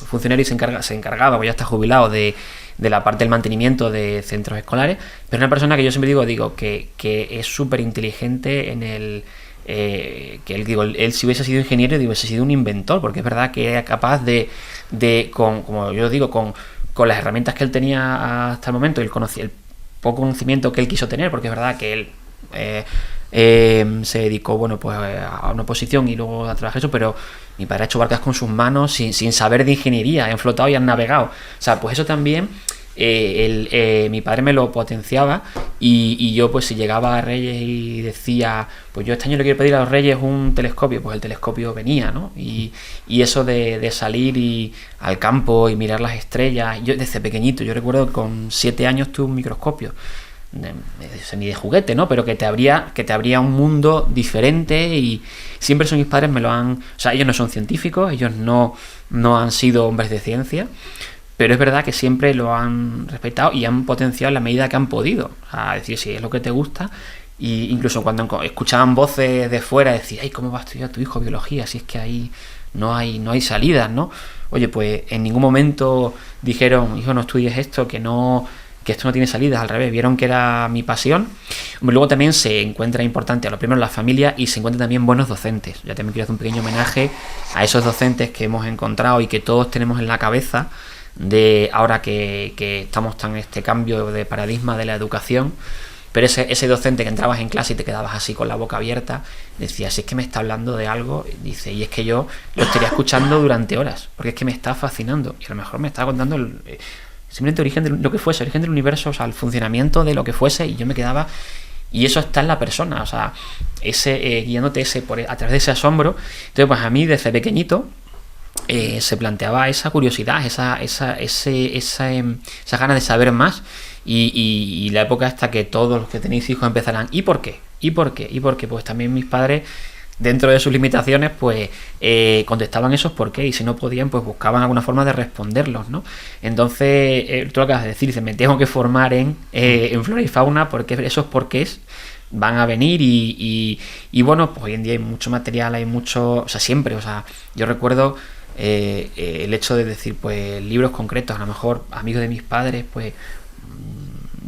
Speaker 4: funcionario y se encargaba, pues ya está jubilado, de la parte del mantenimiento de centros escolares, pero una persona que yo siempre digo que es súper inteligente en el... que él si hubiese sido ingeniero, hubiese sido un inventor, porque es verdad que era capaz como yo digo, con las herramientas que él tenía hasta el momento, el poco conocimiento que él quiso tener, porque es verdad que él se dedicó, bueno, pues a una oposición y luego a trabajar eso, pero mi padre ha hecho barcas con sus manos sin saber de ingeniería, han flotado y han navegado. O sea, pues eso también mi padre me lo potenciaba y yo, pues si llegaba a Reyes y decía, pues yo este año le quiero pedir a los Reyes un telescopio, pues el telescopio venía, ¿no? Y eso de salir al campo y mirar las estrellas, yo desde pequeñito, yo recuerdo que con 7 años tuve un microscopio, semi de juguete, ¿no? Pero que te abría un mundo diferente, y siempre son mis padres me lo han... O sea, ellos no son científicos, ellos no han sido hombres de ciencia, pero es verdad que siempre lo han respetado y han potenciado en la medida que han podido. O sea, decir, si es lo que te gusta, y incluso cuando escuchaban voces de fuera, decir, ay, ¿cómo va a estudiar tu hijo biología? Si es que ahí no hay salidas, ¿no? Oye, pues en ningún momento dijeron, hijo, no estudies esto, que esto no tiene salidas, al revés, vieron que era mi pasión. Luego también se encuentra importante, a lo primero, la familia, y se encuentran también buenos docentes. Ya también quiero hacer un pequeño homenaje a esos docentes que hemos encontrado y que todos tenemos en la cabeza, de ahora que estamos tan en este cambio de paradigma de la educación. Pero ese docente que entrabas en clase y te quedabas así con la boca abierta, decía, si es que me está hablando de algo, dice, y es que yo lo estaría escuchando durante horas, porque es que me está fascinando, y a lo mejor me está contando simplemente origen de lo que fuese, origen del universo, o sea, el funcionamiento de lo que fuese, y yo me quedaba, y eso está en la persona, o sea, guiándote a través de ese asombro. Entonces, pues a mí desde pequeñito se planteaba esa curiosidad, esa ganas de saber más, y la época hasta que todos los que tenéis hijos empezarán, ¿y por qué? ¿Y por qué? ¿Y por qué? Pues también mis padres, dentro de sus limitaciones, pues contestaban esos por qué, y si no podían, pues buscaban alguna forma de responderlos, ¿no? Entonces, tú lo acabas de decir, dices, me tengo que formar en flora y fauna, porque esos porqués van a venir, y bueno, pues hoy en día hay mucho material, hay mucho, o sea, siempre, o sea, yo recuerdo el hecho de decir, pues libros concretos, a lo mejor amigos de mis padres, pues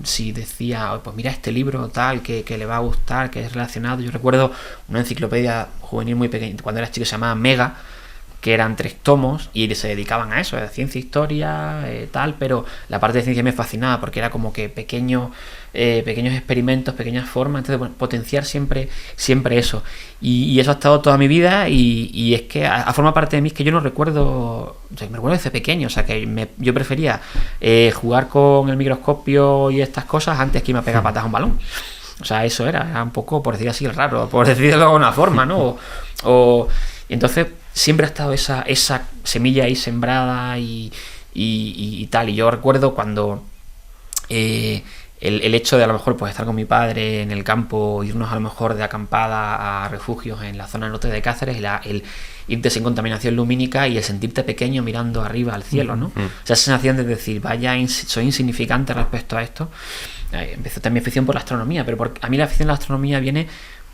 Speaker 4: si decía, pues mira este libro tal que le va a gustar, que es relacionado. Yo recuerdo una enciclopedia juvenil muy pequeña cuando era chico, se llamaba Mega, que eran 3 tomos y se dedicaban a eso, a ciencia, historia, tal, pero la parte de ciencia me fascinaba porque era como que pequeños experimentos, pequeñas formas. Entonces, bueno, potenciar siempre eso, y eso ha estado toda mi vida, y es que ha formado parte de mí. Es que yo no recuerdo, o sea, me recuerdo desde pequeño, o sea, que yo prefería jugar con el microscopio y estas cosas antes que irme a pegar patas a un balón. O sea, eso era un poco, por decir así, raro, por decirlo de alguna forma, ¿no? Y entonces siempre ha estado esa semilla ahí sembrada y tal. Y yo recuerdo cuando el hecho de a lo mejor pues estar con mi padre en el campo, irnos a lo mejor de acampada a refugios en la zona norte de Cáceres, el irte sin contaminación lumínica y el sentirte pequeño mirando arriba al cielo, ¿no? O sea, esa sensación de decir, vaya, soy insignificante respecto a esto. Empezó también mi afición por la astronomía, pero a mí la afición a la astronomía viene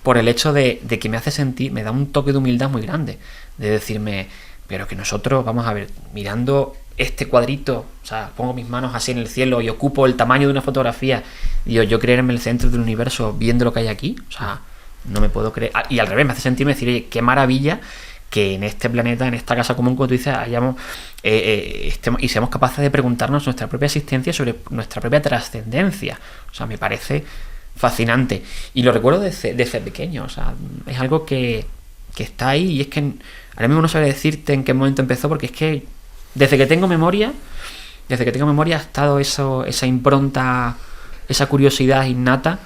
Speaker 4: por el hecho de que me hace sentir, me da un toque de humildad muy grande, de decirme, pero que nosotros, vamos a ver, mirando este cuadrito, o sea, pongo mis manos así en el cielo y ocupo el tamaño de una fotografía, digo, yo creerme el centro del universo viendo lo que hay aquí, o sea, no me puedo creer. Y al revés, me hace sentirme decir, oye, qué maravilla que en este planeta, en esta casa común, como tú dices, estemos y seamos capaces de preguntarnos nuestra propia existencia, sobre nuestra propia trascendencia. O sea, me parece fascinante. Y lo recuerdo desde pequeño, o sea, es algo que está ahí, y es que ahora mismo no sabré decirte en qué momento empezó, porque es que desde que tengo memoria ha estado esa impronta, esa curiosidad innata,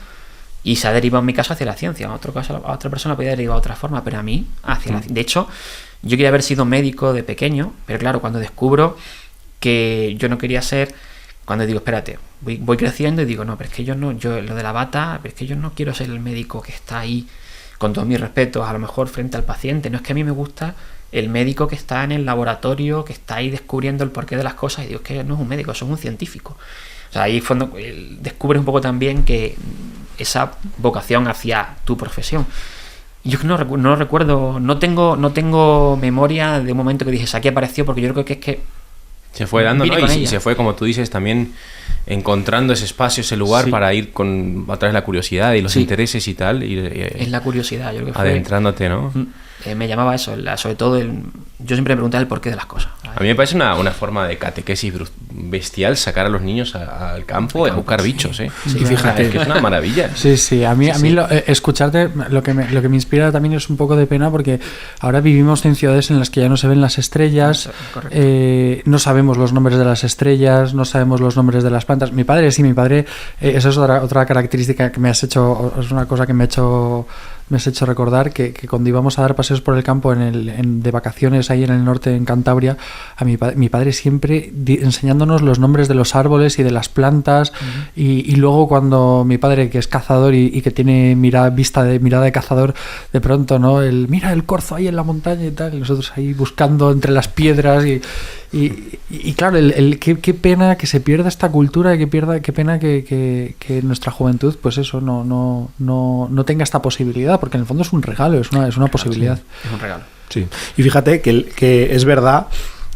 Speaker 4: y se ha derivado en mi caso hacia la ciencia. A otra persona podría derivar de otra forma, pero a mí hacia la ciencia. De hecho, yo quería haber sido médico de pequeño, pero claro, cuando descubro que yo no quería ser, cuando digo, espérate, voy creciendo y digo, no, pero es que yo lo de la bata, pero es que yo no quiero ser el médico que está ahí, con todos mis respetos, a lo mejor frente al paciente. No, es que a mí me gusta el médico que está en el laboratorio, que está ahí descubriendo el porqué de las cosas, y digo, es que no es un médico, es un científico. O sea, ahí descubres un poco también que esa vocación hacia tu profesión. Yo no recuerdo, no tengo memoria de un momento que dije, aquí apareció, porque yo creo que es que
Speaker 2: se fue dando, ¿no? Y se fue, como tú dices, también encontrando ese espacio, ese lugar, sí, para ir a través de la curiosidad y los intereses y tal.
Speaker 4: Es la curiosidad, yo creo que fue
Speaker 2: adentrándote, ¿no?
Speaker 4: me llamaba eso, sobre todo yo siempre me preguntaba el porqué de las cosas.
Speaker 2: A mí me parece una forma de catequesis bestial sacar a los niños al campo a buscar bichos, ¿eh?
Speaker 1: Sí, fíjate.
Speaker 2: Es que es una maravilla.
Speaker 1: Sí, a mí escucharte lo que me inspira también es un poco de pena, porque ahora vivimos en ciudades en las que ya no se ven las estrellas, no sabemos los nombres de las estrellas, no sabemos los nombres de las plantas. Mi padre, esa es otra característica que me has hecho, es una cosa que me has hecho recordar, que cuando íbamos a dar paseos por el campo de vacaciones ahí en el norte, en Cantabria, a mi padre siempre enseñándonos los nombres de los árboles y de las plantas, y luego cuando mi padre, que es cazador y que tiene mirada de cazador, de pronto, ¿no? Mira el corzo ahí en la montaña y tal, y nosotros ahí buscando entre las piedras y claro, qué pena que se pierda esta cultura, qué pena que nuestra juventud, pues eso, no tenga esta posibilidad, porque en el fondo es un regalo, es una posibilidad.
Speaker 4: Sí, es un regalo.
Speaker 3: Sí. Y fíjate que es verdad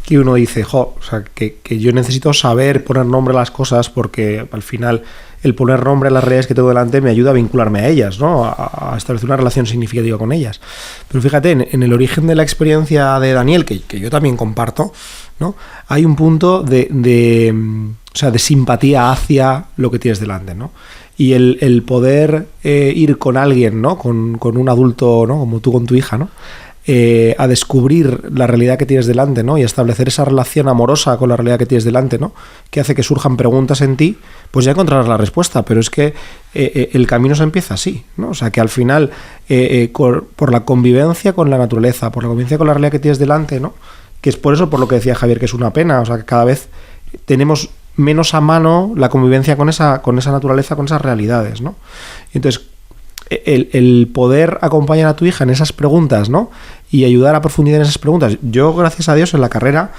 Speaker 3: que uno dice, o sea, que yo necesito saber poner nombre a las cosas, porque al final el poner nombre a las realidades que tengo delante me ayuda a vincularme a ellas, ¿no? A establecer una relación significativa con ellas. Pero fíjate, en el origen de la experiencia de Daniel, que yo también comparto, ¿no? Hay un punto de simpatía hacia lo que tienes delante, ¿no? Y el poder ir con alguien, ¿no? Con un adulto, ¿no? Como tú con tu hija, ¿no? A descubrir la realidad que tienes delante, ¿no? Y a establecer esa relación amorosa con la realidad que tienes delante, ¿no? Que hace que surjan preguntas en ti, pues ya encontrarás la respuesta. Pero es que el camino se empieza así, ¿no? O sea, que al final, por la convivencia con la naturaleza, por la convivencia con la realidad que tienes delante, ¿no? Que es por eso por lo que decía Javier, que es una pena. O sea, que cada vez tenemos menos a mano la convivencia con esa naturaleza, con esas realidades, ¿no? Entonces, el poder acompañar a tu hija en esas preguntas, ¿no? Y ayudar a profundizar en esas preguntas. Yo, gracias a Dios, en la carrera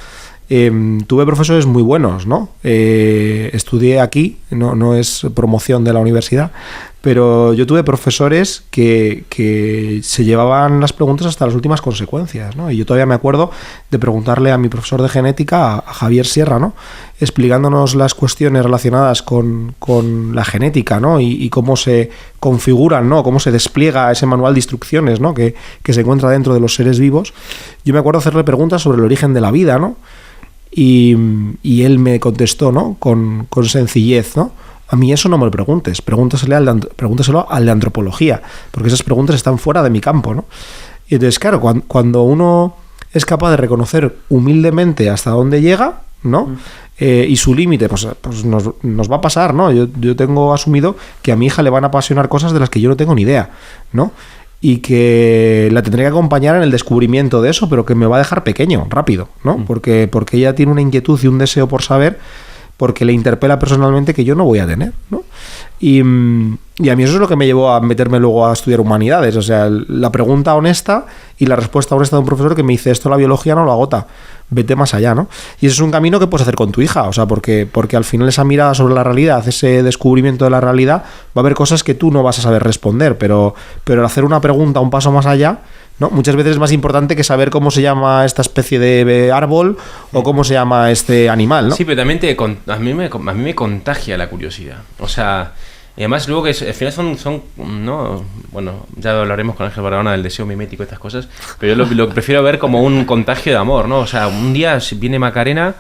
Speaker 3: tuve profesores muy buenos, ¿no? Estudié aquí, no es promoción de la universidad, pero yo tuve profesores que se llevaban las preguntas hasta las últimas consecuencias, ¿no? Y yo todavía me acuerdo de preguntarle a mi profesor de genética, a Javier Sierra, ¿no? Explicándonos las cuestiones relacionadas con la genética, ¿no? Y cómo se configuran, ¿no? Cómo se despliega ese manual de instrucciones, ¿no? Que se encuentra dentro de los seres vivos. Yo me acuerdo hacerle preguntas sobre el origen de la vida, ¿no? Y él me contestó, ¿no? Con sencillez, ¿no? A mí eso no me lo preguntes, pregúntaselo al de antropología, porque esas preguntas están fuera de mi campo, ¿no? Y entonces, claro, cuando uno es capaz de reconocer humildemente hasta dónde llega, ¿no? Y su límite, pues nos va a pasar, ¿no? Yo tengo asumido que a mi hija le van a apasionar cosas de las que yo no tengo ni idea, ¿no? Y que la tendré que acompañar en el descubrimiento de eso, pero que me va a dejar pequeño, rápido, ¿no? Porque ella tiene una inquietud y un deseo por saber, porque le interpela personalmente, que yo no voy a tener, ¿no? Y a mí eso es lo que me llevó a meterme luego a estudiar humanidades, o sea, la pregunta honesta y la respuesta honesta de un profesor que me dice, esto la biología no lo agota, vete más allá, ¿no? Y ese es un camino que puedes hacer con tu hija, o sea, porque al final esa mirada sobre la realidad, ese descubrimiento de la realidad, va a haber cosas que tú no vas a saber responder, pero al hacer una pregunta un paso más allá, ¿no? Muchas veces es más importante que saber cómo se llama esta especie de árbol o cómo se llama este animal, ¿no?
Speaker 2: Sí, pero también a mí me contagia la curiosidad. O sea, y además luego que al final son no, bueno, ya hablaremos con Ángel Barahona del deseo mimético y estas cosas, pero yo lo prefiero ver como un contagio de amor, ¿no? O sea, un día viene Macarena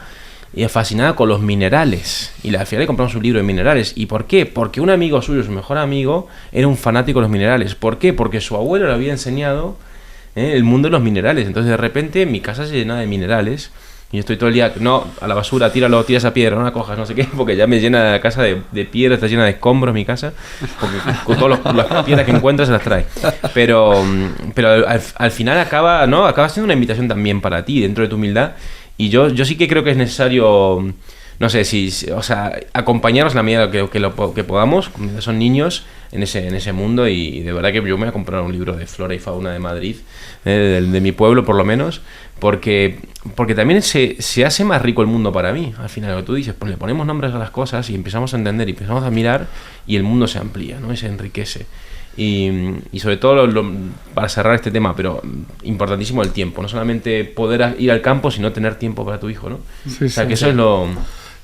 Speaker 2: y es fascinada con los minerales. Y al final le compramos un libro de minerales. ¿Y por qué? Porque un amigo suyo, su mejor amigo, era un fanático de los minerales. ¿Por qué? Porque su abuelo le había enseñado el mundo de los minerales. Entonces de repente mi casa se llena de minerales y yo estoy todo el día, no, a la basura, tira esa piedra, no la cojas, no sé qué, porque ya me llena la casa de piedra, está llena de escombros mi casa, porque con todas las piedras que encuentras se las trae. Pero al final acaba siendo una invitación también para ti, dentro de tu humildad. Y yo sí que creo que es necesario, no sé, o sea, acompañarlos en la medida que podamos, como son niños, en ese mundo. Y de verdad que yo me voy a comprar un libro de flora y fauna de Madrid, de mi pueblo por lo menos, porque también se hace más rico el mundo para mí. Al final, lo que tú dices, pues le ponemos nombres a las cosas y empezamos a entender y empezamos a mirar y el mundo se amplía, ¿no? Y se enriquece. Y sobre todo, para cerrar este tema, pero importantísimo el tiempo, no solamente poder ir al campo, sino tener tiempo para tu hijo, ¿no?
Speaker 1: Sí,
Speaker 2: o sea,
Speaker 1: sí,
Speaker 2: que eso
Speaker 1: sí.
Speaker 2: es lo...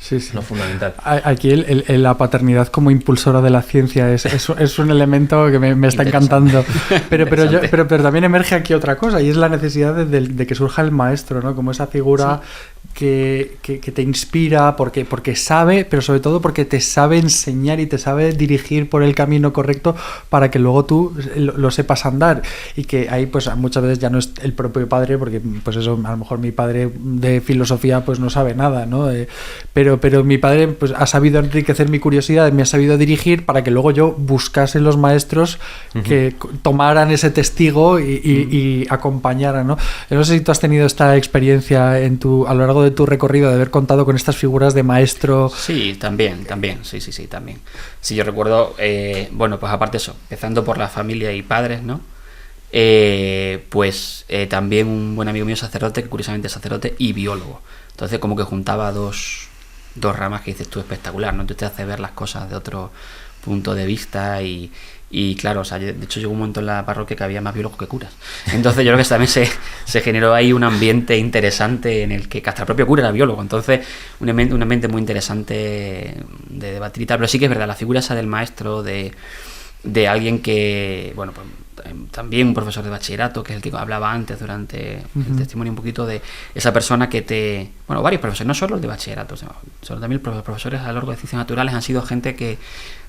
Speaker 1: Sí, sí.
Speaker 2: Lo fundamental.
Speaker 1: Aquí la paternidad como impulsora de la ciencia es un elemento que me está encantando. Pero también emerge aquí otra cosa, y es la necesidad de que surja el maestro, ¿no? Como esa figura que te inspira porque sabe, pero sobre todo porque te sabe enseñar y te sabe dirigir por el camino correcto para que luego tú lo sepas andar. Y que ahí pues muchas veces ya no es el propio padre, porque pues eso, a lo mejor mi padre de filosofía pues no sabe nada, ¿no? Pero mi padre pues ha sabido enriquecer mi curiosidad, me ha sabido dirigir para que luego yo buscase los maestros que tomaran ese testigo y acompañaran, ¿no? No sé si tú has tenido esta experiencia a lo largo de tu recorrido de haber contado con estas figuras de maestro.
Speaker 4: Sí, también, sí, también. Sí, yo recuerdo, bueno, pues aparte de eso, empezando por la familia y padres, ¿no? También un buen amigo mío sacerdote, que curiosamente es sacerdote y biólogo. Entonces como que juntaba dos ramas que dices tú, espectacular, ¿no? Entonces te hace ver las cosas de otro punto de vista y claro, o sea, de hecho llegó un momento en la parroquia que había más biólogos que curas. Entonces yo creo que también se generó ahí un ambiente interesante en el que hasta el propio cura era biólogo. Entonces un ambiente muy interesante de debatir y tal. Pero sí que es verdad, la figura esa del maestro, de alguien que, bueno, pues también un profesor de bachillerato, que es el que hablaba antes durante el testimonio un poquito de esa persona que bueno, varios profesores, no solo el de bachillerato, sino también los profesores a lo largo de ciencias naturales han sido gente que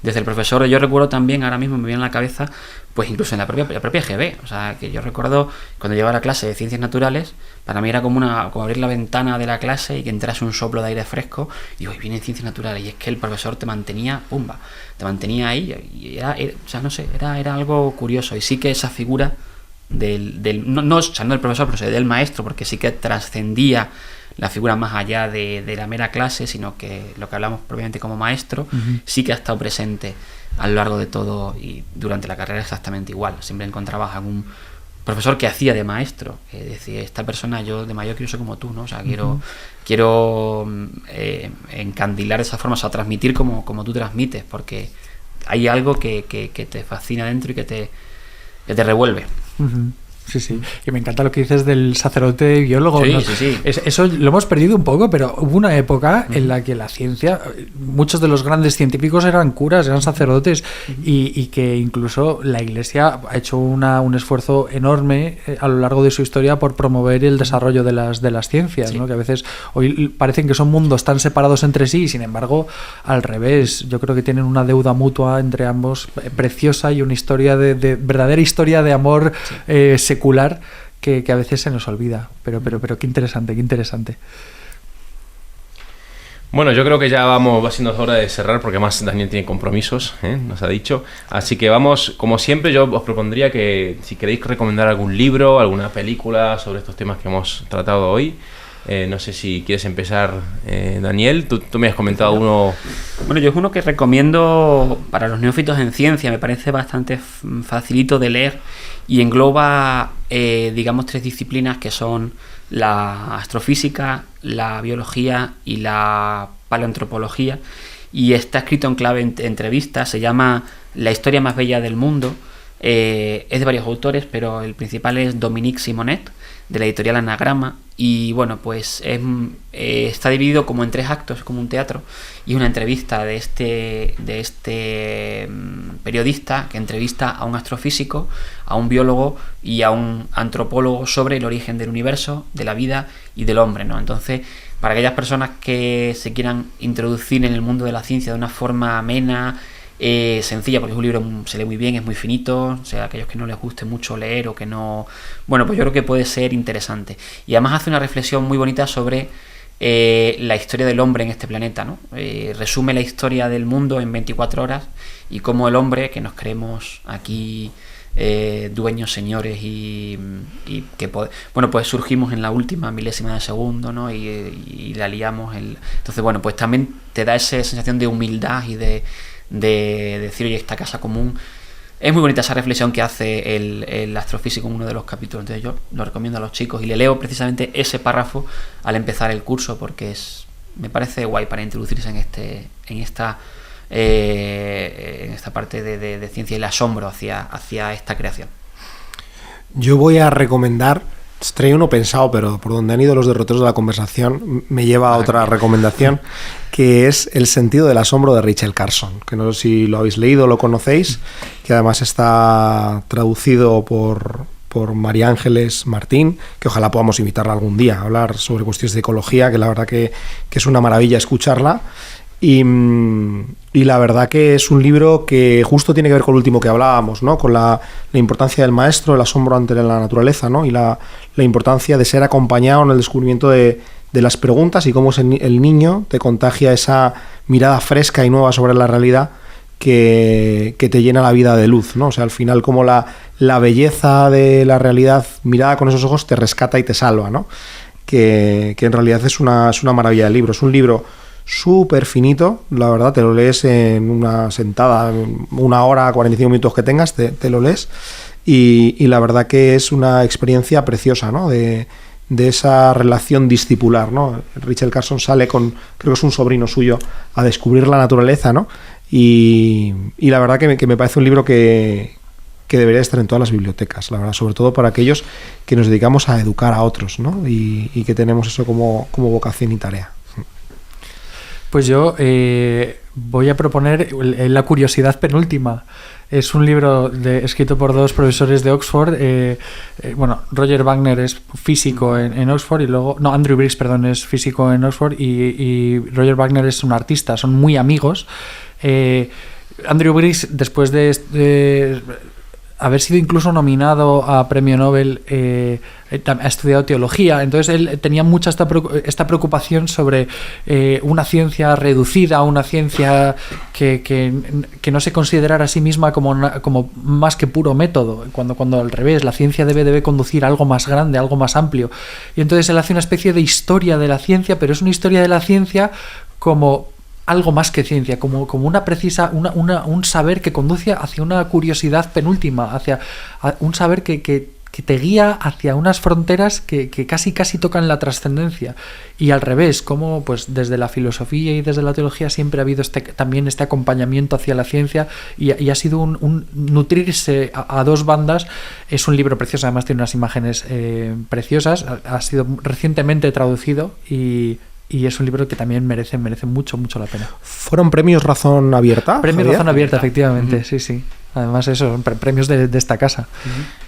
Speaker 4: desde el profesor, yo recuerdo también, ahora mismo me viene a la cabeza, pues incluso en la propia GB, o sea, que yo recuerdo cuando llevaba la clase de ciencias naturales, para mí era como abrir la ventana de la clase y que entrase un soplo de aire fresco y hoy viene ciencias naturales, y es que el profesor te mantenía ahí y era o sea, no sé, era algo curioso. Y sí que esa figura no del profesor, pero del maestro, porque sí que trascendía la figura más allá de la mera clase, sino que lo que hablamos propiamente como maestro, sí que ha estado presente a lo largo de todo y durante la carrera exactamente igual. Siempre encontrabas algún profesor que hacía de maestro, que decía, esta persona yo de mayor quiero ser como tú, ¿no? O sea, quiero encandilar de esa forma, o sea, transmitir como tú transmites, porque hay algo que te fascina dentro y que te revuelve.
Speaker 1: Sí, sí. Y me encanta lo que dices del sacerdote biólogo.
Speaker 4: Sí,
Speaker 1: ¿no?
Speaker 4: sí.
Speaker 1: Eso lo hemos perdido un poco, pero hubo una época en la que la ciencia, muchos de los grandes científicos eran curas, eran sacerdotes, y que incluso la Iglesia ha hecho un esfuerzo enorme a lo largo de su historia por promover el desarrollo de las ciencias,
Speaker 4: sí.
Speaker 1: ¿no? Que a veces hoy parecen que son mundos tan separados entre sí, y sin embargo, al revés, yo creo que tienen una deuda mutua entre ambos preciosa y una historia de verdadera historia de amor secular que a veces se nos olvida, pero qué interesante.
Speaker 2: Bueno, yo creo que ya va siendo hora de cerrar, porque más Daniel tiene compromisos, nos ha dicho. Así que vamos, como siempre, yo os propondría que si queréis recomendar algún libro, alguna película sobre estos temas que hemos tratado hoy. No sé si quieres empezar, Daniel. Tú me has comentado uno.
Speaker 4: Bueno, yo es uno que recomiendo para los neófitos en ciencia. Me parece bastante facilito de leer y engloba, digamos, 3 disciplinas que son la astrofísica, la biología y la paleoantropología. Y está escrito en clave entrevista. Se llama La historia más bella del mundo. Es de varios autores, pero el principal es Dominique Simonet, de la editorial Anagrama. Y bueno, pues está dividido como en 3 actos, como un teatro, y una entrevista de este periodista que entrevista a un astrofísico, a un biólogo y a un antropólogo sobre el origen del universo, de la vida y del hombre, ¿no? Entonces, para aquellas personas que se quieran introducir en el mundo de la ciencia de una forma amena, sencilla, porque es un libro, se lee muy bien, es muy finito, o sea, aquellos que no les guste mucho leer o que no, bueno, pues yo creo que puede ser interesante. Y además hace una reflexión muy bonita sobre la historia del hombre en este planeta, ¿no? Resume la historia del mundo en 24 horas y cómo el hombre, que nos creemos aquí dueños, señores y que bueno, pues surgimos en la última milésima de segundo, ¿no? Y la liamos. Entonces, bueno, pues también te da esa sensación de humildad y de decir, oye, esta casa común. Es muy bonita esa reflexión que hace el astrofísico en uno de los capítulos. Entonces yo lo recomiendo a los chicos y le leo precisamente ese párrafo al empezar el curso, porque me parece guay para introducirse en esta parte de ciencia y el asombro hacia esta creación.
Speaker 3: Yo voy a recomendar Traía uno pensado, pero por donde han ido los derroteros de la conversación me lleva a otra recomendación, que es El sentido del asombro de Rachel Carson, que no sé si lo habéis leído o lo conocéis, que además está traducido por María Ángeles Martín, que ojalá podamos invitarla algún día a hablar sobre cuestiones de ecología, que la verdad que es una maravilla escucharla. Y la verdad que es un libro que justo tiene que ver con lo último que hablábamos, ¿no? Con la importancia del maestro, el asombro ante la naturaleza, ¿no? Y la importancia de ser acompañado en el descubrimiento de las preguntas y cómo el niño te contagia esa mirada fresca y nueva sobre la realidad que te llena la vida de luz, ¿no? O sea, al final como la belleza de la realidad mirada con esos ojos te rescata y te salva, ¿no? Que en realidad es una maravilla de libro. Es un libro súper finito, la verdad, te lo lees en una sentada, 1 hora, 45 minutos que tengas, te lo lees y la verdad que es una experiencia preciosa, ¿no? De esa relación discipular, ¿no? Rachel Carson sale creo que es un sobrino suyo, a descubrir la naturaleza, ¿no? Y la verdad que me parece un libro que debería estar en todas las bibliotecas, la verdad, sobre todo para aquellos que nos dedicamos a educar a otros, ¿no? Y que tenemos eso como vocación y tarea.
Speaker 1: Pues yo voy a proponer La curiosidad penúltima. Es un libro escrito por 2 profesores de Oxford. Roger Wagner es físico en Oxford y luego... No, Andrew Briggs, perdón, es físico en Oxford y Roger Wagner es un artista. Son muy amigos. Andrew Briggs, después de haber sido incluso nominado a Premio Nobel, ha estudiado teología, entonces él tenía mucha esta preocupación sobre una ciencia reducida, una ciencia que no se considerara a sí misma como más que puro método, cuando al revés, la ciencia debe conducir a algo más grande, algo más amplio. Y entonces él hace una especie de historia de la ciencia, pero es una historia de la ciencia como algo más que ciencia, como una precisa, un saber que conduce hacia una curiosidad penúltima, hacia un saber que te guía hacia unas fronteras que casi tocan la trascendencia. Y al revés, como pues desde la filosofía y desde la teología siempre ha habido también este acompañamiento hacia la ciencia y ha sido un nutrirse a 2 bandas. Es un libro precioso, además tiene unas imágenes preciosas, ha sido recientemente traducido y es un libro que también merece mucho la pena.
Speaker 3: ¿Fueron premios Razón Abierta?
Speaker 1: Premios Razón Abierta, efectivamente, sí. Además eso, premios de esta casa.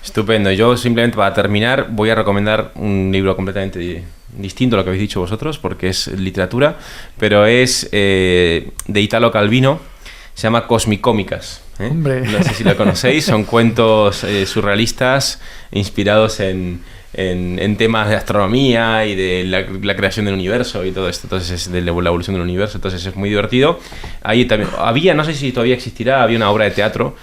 Speaker 2: Estupendo. Yo simplemente para terminar voy a recomendar un libro completamente distinto a lo que habéis dicho vosotros, porque es literatura, pero es de Italo Calvino, se llama Cosmicómicas.
Speaker 1: Hombre.
Speaker 2: No sé si lo conocéis, son cuentos surrealistas inspirados en temas de astronomía y de la creación del universo y todo esto, entonces es de la evolución del universo, entonces es muy divertido. Ahí también no sé si todavía existirá, había una obra de teatro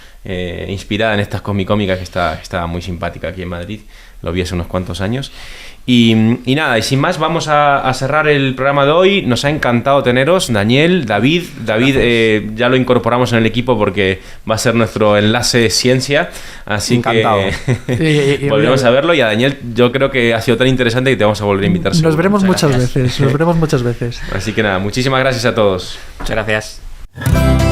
Speaker 2: inspirada en estas cómicas que está muy simpática aquí en Madrid, lo vi hace unos cuantos años. Y nada, y sin más vamos a cerrar el programa de hoy. Nos ha encantado teneros, David, ya lo incorporamos en el equipo porque va a ser nuestro enlace ciencia, así encantado. Que volveremos a verlo, y a Daniel yo creo que ha sido tan interesante que te vamos a volver a invitar.
Speaker 1: Nos veremos muchas veces. Así que nada, muchísimas gracias a todos.
Speaker 4: Muchas gracias.